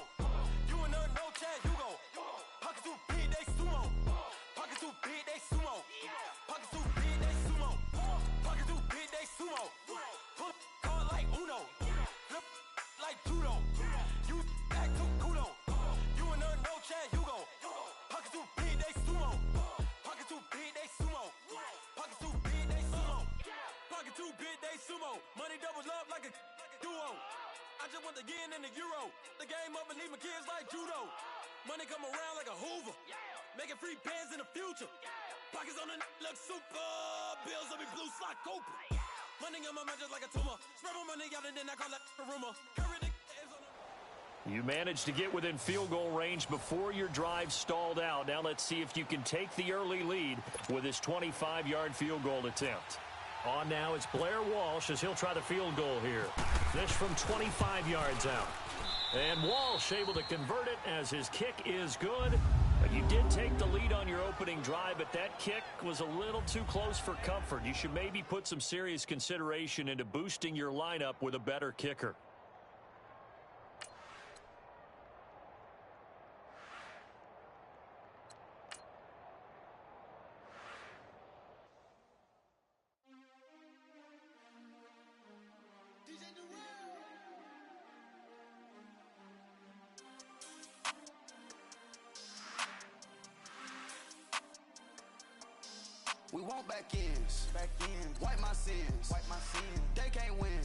Speaker 12: You in there, no chance, you go. Pocket too big, they sumo. Pocket too big, they sumo. Pocket too big, they sumo. Pocket too big, they sumo. Pull hard like Uno. Flip like judo. You act too kudo. You in there, no chance, you go. Pocket too big, they sumo. Pocket too big, they sumo. Pocket too big, they sumo. Pocket too big, they sumo. Money doubles up like a duo. I just want the yen and the euro. The game up and leave my kids like judo. Money come around like a Hoover. Making free bands in the future. Pockets on the look super. Bills will be blue slot Cooper. Money on my mind just like a tumor. Spread my money out and then I call that a rumor.
Speaker 14: You managed to get within field goal range before your drive stalled out. Now let's see if you can take the early lead with this 25-yard field goal attempt. On now, it's Blair Walsh as he'll try the field goal here. This from 25 yards out. And Walsh able to convert it as his kick is good. But you did take the lead on your opening drive, but that kick was a little too close for comfort. You should maybe put some serious consideration into boosting your lineup with a better kicker.
Speaker 21: We want back ends. Wipe my sins. They can't win.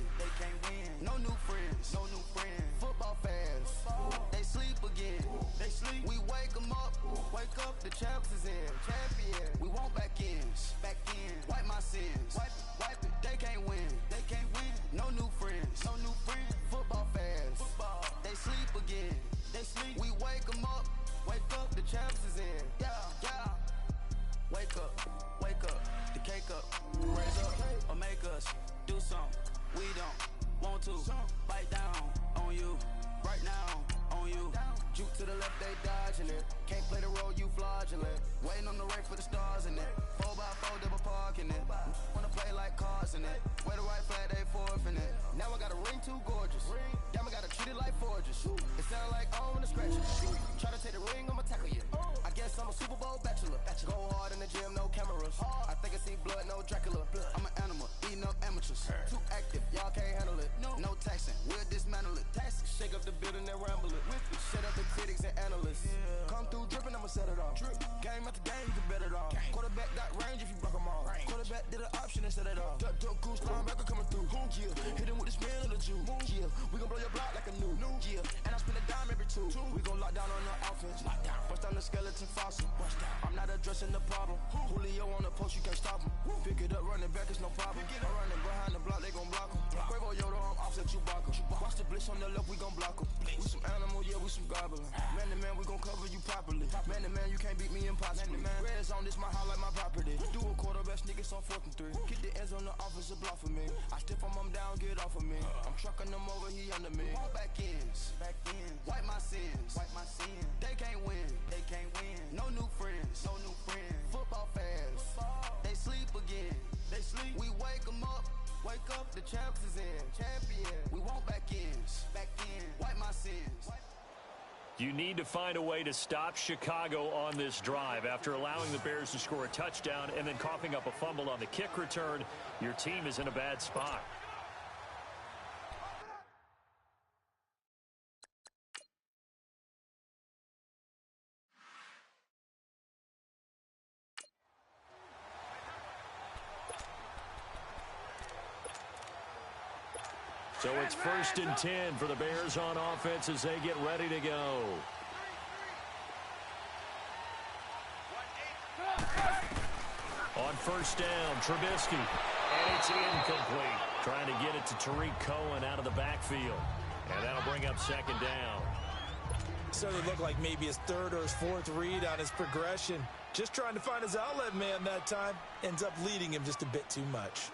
Speaker 21: No new friends. Football fans. They sleep again. We wake them up. The champs is in. Champion. We want back ends. Wipe my sins. Wipe it. They can't win. No new friends. Football fans. They sleep again. We wake them up. The champs is in. Yeah. Wake up, the cake up, raise up, or make us do something we don't want to. Bite down on you, right now on you. Juke to the left, they dodging it. Can't play the role, you fraudulent. Waiting on the right for the stars in it. 4x4 double parking it. Wanna play like cars in it. Wear the right flag, they forfeiting it. Now I got a ring too gorgeous. Damn, I gotta treat it like forges. It sound like I wanna scratch it. Try to take the ring, I'ma tackle you. I guess I'm a Super Bowl bachelor. Go hard in the gym, no cameras. I think I see blood, no Dracula. I'm an animal, eating up amateurs. Too active, y'all can't handle it. No taxing, we'll dismantle it. Shake up the building and ramble it. Shut up the critics and analysts. Come through dripping, I'ma set it off. Game after game, you can bet it all. Quarterback got range if you block them all. Quarterback did an option and set it off. Duck, goose, linebacker coming through. Hit him with the spin of the Jew. We gon' blow your block like a new. And I spend a dime every two. We gon' lock down on the offense. Bust down the skeleton fossil. I'm not addressing the problem. Julio on the post, you can't stop him. Pick it up, running back, it's no problem. I'm running behind the block, they gon' block him. Quavo Yoda, I'm offset Chewbacca. Watch the blitz on the left, we gon' block him. We some animal, yeah, we some goblin. Man to man, we gon' cover you properly. Man to man, you can't beat me impossibly. Red zone, this my highlight, my property. Do a quarterback sneakers on 4th and 3. Get the ends on the offensive block for me. I stiff him, I'm down, get off of me. I'm trucking them over, he under me. Back ends. Wipe my sins. They can't win. No new friends. Football fans. They sleep again. We wake them up. The champs is in. Champion. We want back ends. Wipe my sins.
Speaker 14: You need to find a way to stop Chicago on this drive. After allowing the Bears to score a touchdown and then coughing up a fumble on the kick return, your team is in a bad spot. So it's 1st and 10 for the Bears on offense as they get ready to go. On 1st down, Trubisky. And it's incomplete. Trying to get it to Tariq Cohen out of the backfield. And that'll bring up 2nd down.
Speaker 15: Started to look like maybe his 3rd or his 4th read on his progression. Just trying to find his outlet man that time. Ends up leading him just a bit too much.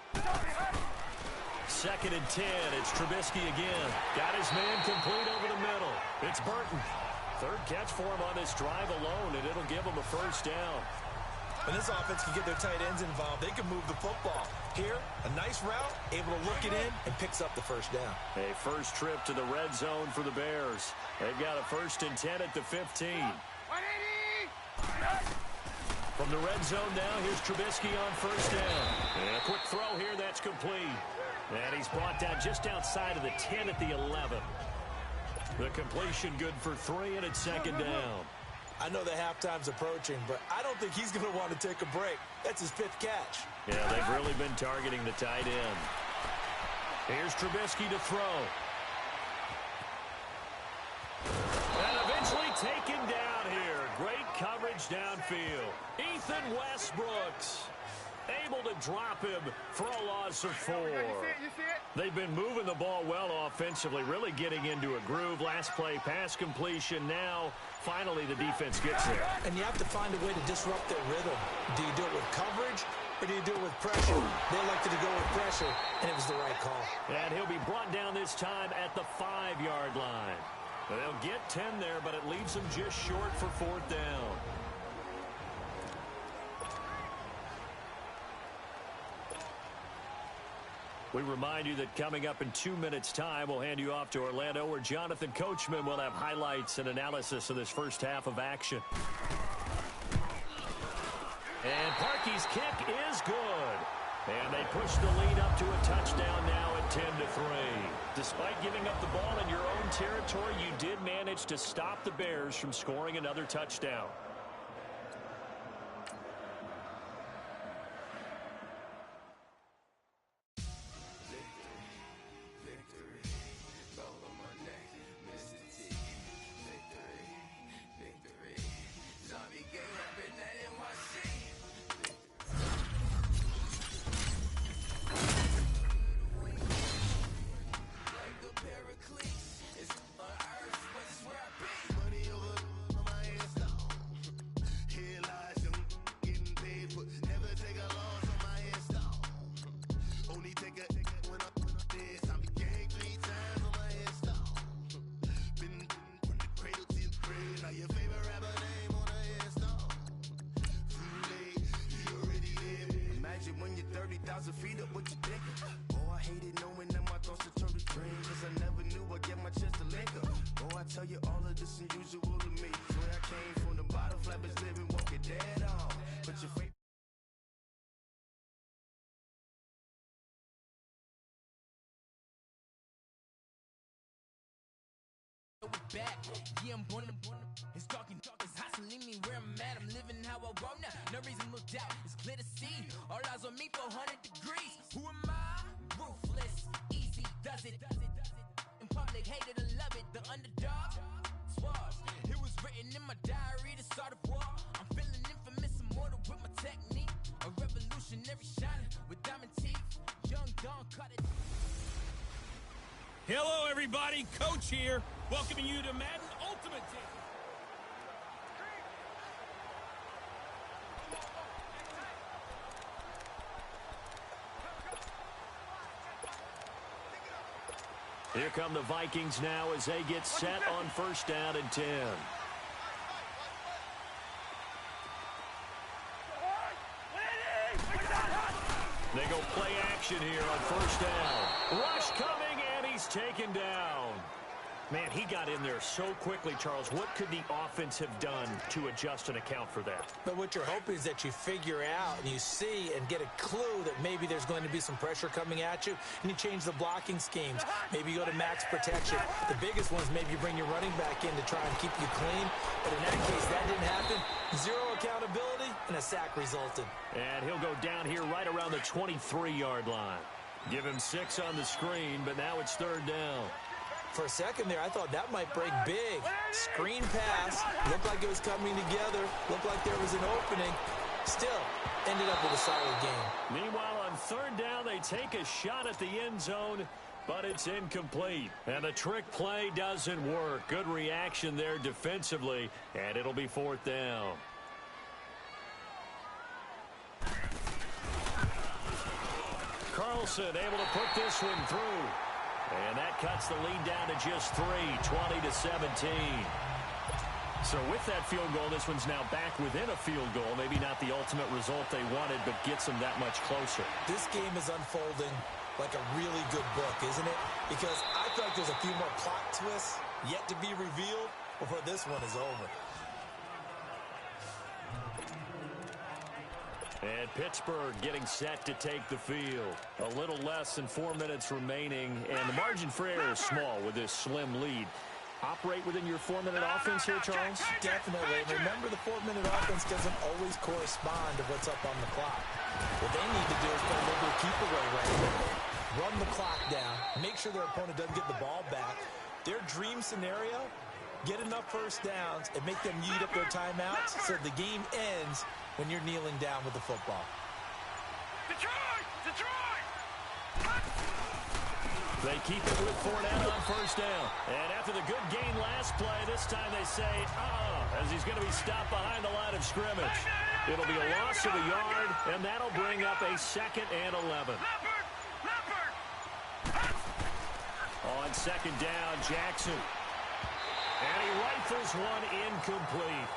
Speaker 14: 2nd and 10. It's Trubisky again. Got his man complete over the middle. It's Burton. 3rd catch for him on this drive alone, and it'll give him a 1st down.
Speaker 15: When this offense can get their tight ends involved, they can move the football. Here, a nice route, able to look it in, and picks up the 1st down.
Speaker 14: A first trip to the red zone for the Bears. They've got a 1st and 10 at the 15. From the red zone now, here's Trubisky on 1st down. And a quick throw here, that's complete. And he's brought down just outside of the 10 at the 11. The completion good for 3, and it's 2nd down.
Speaker 15: I know the halftime's approaching, but I don't think he's going to want to take a break. That's his 5th catch.
Speaker 14: Yeah, they've really been targeting the tight end. Here's Trubisky to throw. And eventually taken down here. Great coverage downfield. Ethan Westbrooks able to drop him for a loss of 4. They've been moving the ball well offensively, really getting into a groove. Last play, pass completion. Now, finally, the defense gets there.
Speaker 15: And you have to find a way to disrupt their rhythm. Do you do it with coverage, or do you do it with pressure? They elected to go with pressure, and it was the right call.
Speaker 14: And he'll be brought down this time at the 5-yard line. They'll get 10 there, but it leaves them just short for 4th down. We remind you that coming up in 2 minutes' time, we'll hand you off to Orlando, where Jonathan Coachman will have highlights and analysis of this first half of action. And Parkey's kick is good. And they push the lead up to a touchdown now at 10-3. Despite giving up the ball in your own territory, you did manage to stop the Bears from scoring another touchdown.
Speaker 21: When you're 30,000 feet up, what you thinking? Oh, I hated knowing that my thoughts would turn to dream, cause I never knew I'd get my chance to link up. Oh, I tell you all of this unusual to me. Swear I came from the bottom, flappers living, walking dead on. But your favorite
Speaker 7: back. Yeah, I'm born. It's talking, it's hustling me where I'm at. I'm living how I want now. No reason to look out. It's clear to see. All eyes on me for 100 degrees. Who am I? Ruthless, easy, does it. In public, hated or love it. The underdog, swars. It was written in my diary to start a war. I'm feeling infamous, immortal with my technique. A revolutionary shining with diamond teeth. Young Don cut it.
Speaker 6: Hello, everybody. Coach here, welcoming you to Madden Ultimate Team.
Speaker 14: Here come the Vikings now as they get set on 1st down and 10. They go play action here on 1st down. Rush coming, and he's taken down. Man, he got in there so quickly, Charles. What could the offense have done to adjust and account for that?
Speaker 15: But what you're hoping is that you figure out and you see and get a clue that maybe there's going to be some pressure coming at you, and you change the blocking schemes. Maybe you go to max protection. The biggest one is maybe you bring your running back in to try and keep you clean. But in that case, that didn't happen. Zero accountability, and a sack resulted.
Speaker 14: And he'll go down here right around the 23-yard line. Give him 6 on the screen, but now it's 3rd down.
Speaker 15: For a second there, I thought that might break big. Screen pass. Looked like it was coming together. Looked like there was an opening. Still, ended up with a solid game.
Speaker 14: Meanwhile, on 3rd down, they take a shot at the end zone, but it's incomplete. And the trick play doesn't work. Good reaction there defensively, and it'll be 4th down. Carlson able to put this one through. And that cuts the lead down to just 3, 20-17. So with that field goal, this one's now back within a field goal. Maybe not the ultimate result they wanted, but gets them that much closer.
Speaker 15: This game is unfolding like a really good book, isn't it? Because I feel like there's a few more plot twists yet to be revealed before this one is over.
Speaker 14: And Pittsburgh getting set to take the field. A little less than 4 minutes remaining, and the margin for error is small with this slim lead. Operate within your 4-minute offense here, Charles?
Speaker 15: Definitely. Remember, the 4-minute offense doesn't always correspond to what's up on the clock. What they need to do is put a little bit of keep away right now. Run the clock down. Make sure their opponent doesn't get the ball back. Their dream scenario, get enough first downs and make them eat up their timeouts so the game ends when you're kneeling down with the football.
Speaker 16: Detroit! Detroit!
Speaker 14: They keep it with Fournette on 1st down. And after the good gain last play, this time they say, as he's going to be stopped behind the line of scrimmage. It'll be a loss of a yard, and that'll bring up a 2nd and 11. On 2nd down, Jackson. And he rifles one incomplete.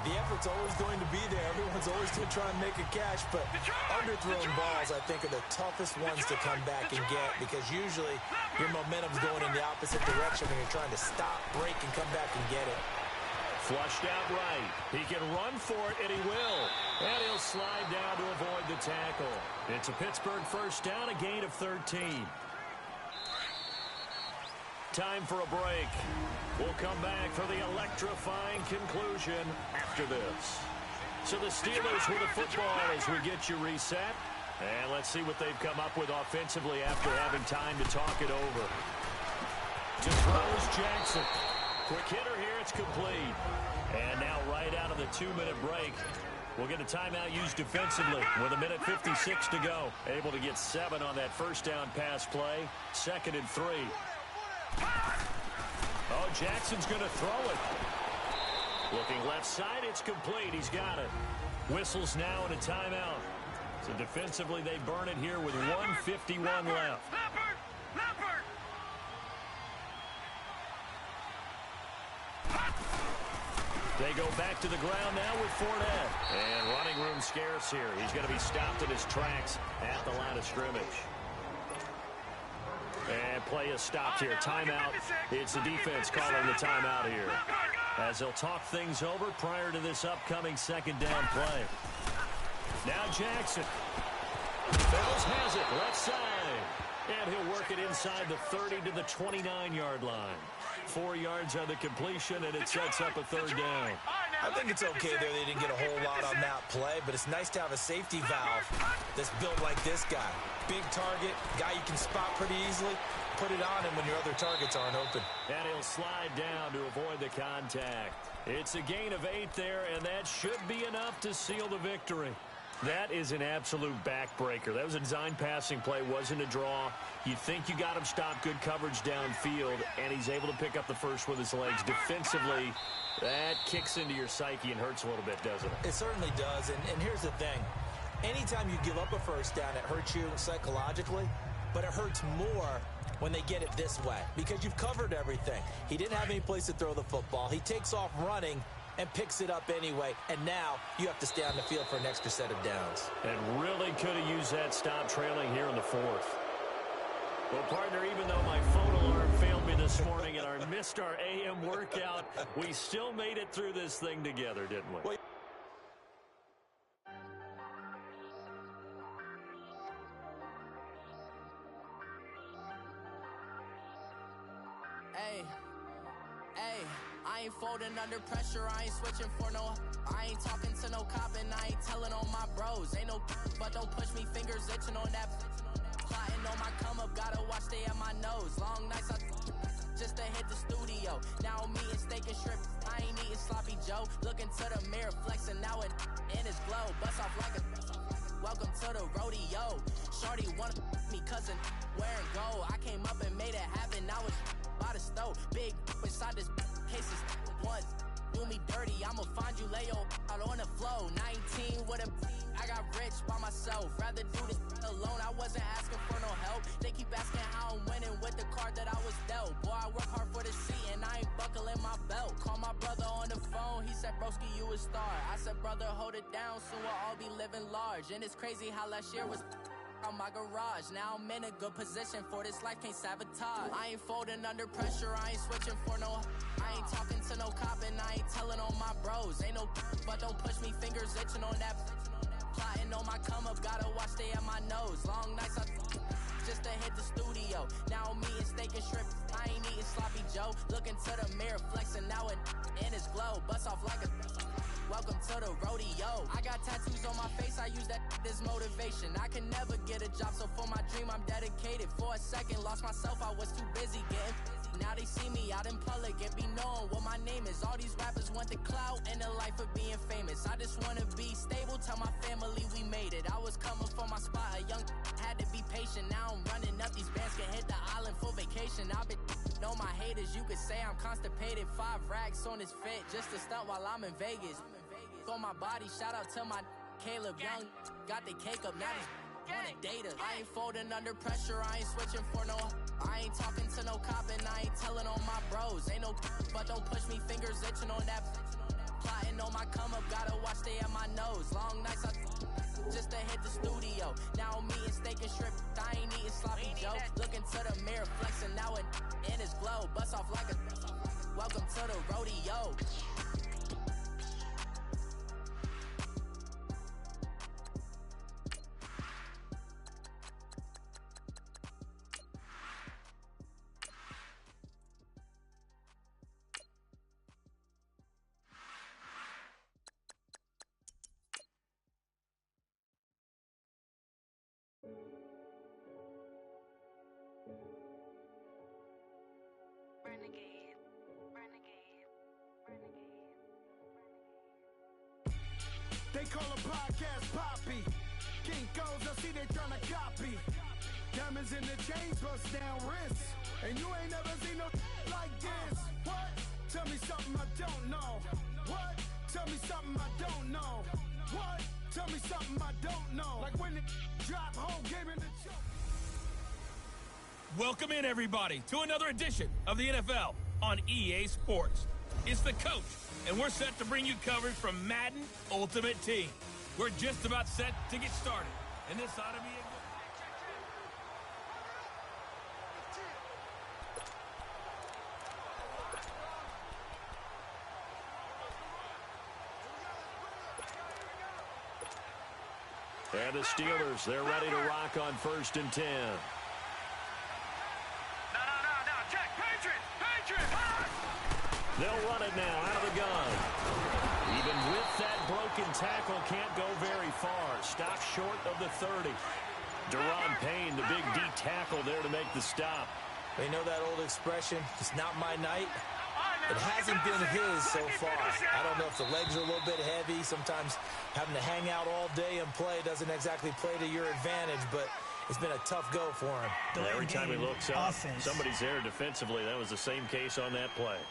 Speaker 15: The effort's always going to be there. Everyone's always going to try and make a catch, but underthrown balls, I think, are the toughest ones to come back and get because usually your momentum's going in the opposite direction when you're trying to stop, break, and come back and get it.
Speaker 14: Flushed out right. He can run for it, and he will. And he'll slide down to avoid the tackle. It's a Pittsburgh first down, a gain of 13. Time for a break. We'll come back for the electrifying conclusion after this. So the Steelers with the football as we get you reset. And let's see what they've come up with offensively after having time to talk it over. To throws Jackson. Quick hitter here, it's complete. And now right out of the 2-minute break, we'll get a timeout used defensively with 1:56 to go. Able to get 7 on that first down pass play. 2nd and 3. Oh, Jackson's going to throw it. Looking left side, it's complete. He's got it. Whistles now and a timeout. So defensively, they burn it here with 1:51 left. They go back to the ground now with Fournette. And running room scarce here. He's going to be stopped in his tracks at the line of scrimmage. And play is stopped here. Timeout. It's the defense calling the timeout here. As they'll talk things over prior to this upcoming 2nd down play. Now Jackson. Fells has it. Left side. And he'll work it inside the 30 to the 29-yard line. 4 yards on the completion, and it sets up a 3rd down.
Speaker 15: I think it's okay there. They didn't get a whole lot on that play, but it's nice to have a safety valve that's built like this guy. Big target, guy you can spot pretty easily. Put it on him when your other targets aren't open.
Speaker 14: And he'll slide down to avoid the contact. It's a gain of 8 there, and that should be enough to seal the victory. That is an absolute backbreaker. That was a design passing play, wasn't a draw. You think you got him stopped, good coverage downfield, and he's able to pick up the first with his legs. Defensively, that kicks into your psyche and hurts a little bit, doesn't it?
Speaker 15: It certainly does, and here's the thing. Anytime you give up a first down, it hurts you psychologically, but it hurts more when they get it this way because you've covered everything. He didn't have any place to throw the football. He takes off running and picks it up anyway, and now you have to stay on the field for an extra set of downs.
Speaker 14: And really could have used that stop trailing here in the 4th. Well, partner, even though my phone alarm failed me this morning and I missed our AM workout, we still made it through this thing together, didn't we?
Speaker 15: Well,
Speaker 7: I ain't folding under pressure, I ain't switching for no. I ain't talking to no cop and I ain't telling on my bros. Ain't no but don't push me, fingers itching on that. Plotting on my come up, gotta watch stay at my nose. Long nights I just to hit the studio. Now I'm eating steak and shrimp, I ain't eating sloppy Joe. Looking to the mirror, flexing now it in his glow. Bust off like a welcome to the rodeo. Shorty wanna me cousin wearing gold. I came up and made it happen, now it's by the stove. Big inside this cases once do me dirty, I'ma find you lay out on the floor. 19 with a I got rich by myself, rather do this alone. I wasn't asking for no help. They keep asking how I'm winning with the card that I was dealt. Boy, I work hard for the seat and I ain't buckling my belt. Call my brother on the phone, he said, broski, you a star. I said, brother, hold it down, soon we'll all be living large. And it's crazy how last year was on my garage. Now I'm in a good position for this life, can't sabotage. I ain't folding under pressure, I ain't switching for no. I ain't talking to no cop and I ain't telling on my bros. Ain't no but don't push me, fingers itching on that. Plotting on my come up, gotta watch stay at my nose. Long nights I just to hit the studio. Now I'm eating steak and shrimp, I ain't eating sloppy Joe. Looking to the mirror, flexing now it in his glow. Bust off like a welcome to the rodeo. I got tattoos on my face, I use that as motivation. I can never get a job, so for my dream I'm dedicated. For a second, lost myself, I was too busy getting busy. Now they see me out in public and be knowing what my name is. All these rappers want the clout and the life of being famous. I just wanna be stable, tell my family we made it. I was coming for my spot, a young had to be patient. Now I'm running up, these bands can hit the island for vacation. I've been know my haters, you could say I'm constipated. 5 racks on his fit, just to stunt while I'm in Vegas. on my body. Shout out to my Caleb Young. Got the cake up, now he's wanna date us. I ain't folding under pressure, I ain't switching for no. I ain't talking to no cop and I ain't telling on my bros. Ain't no but don't push me, fingers itching on that. Plotting on my come up, gotta watch stay at my nose. Long nights just to hit the studio. Now I'm eating steak and shrimp, I ain't eating sloppy joe. Looking to the mirror, flexing now in his glow. Bust off like a welcome to the rodeo.
Speaker 19: They call a podcast Poppy. Kinkos, I see they tryna copy. Diamonds in the chains, bust down wrists. And you ain't never seen no like this. What? Tell me something I don't know. What? Tell me something I don't know. What? Tell me something I don't know. Like when it drop whole game in the choke.
Speaker 6: Welcome in, everybody, to another edition of the NFL on EA Sports. It's the coach, and we're set to bring you coverage from Madden Ultimate Team. We're just about set to get started, and this ought to be a good...
Speaker 14: And the Steelers, they're ready to rock on 1st and 10. They'll run it now out of the gun. Even with that broken tackle, can't go very far. Stop short of the 30. Deron Payne, the big D tackle there to make the stop.
Speaker 15: They know that old expression, it's not my night. It hasn't been his so far. I don't know if the legs are a little bit heavy. Sometimes having to hang out all day and play doesn't exactly play to your advantage, but it's been a tough go for him.
Speaker 14: And every time he looks up, somebody's there defensively. That was the same case on that play.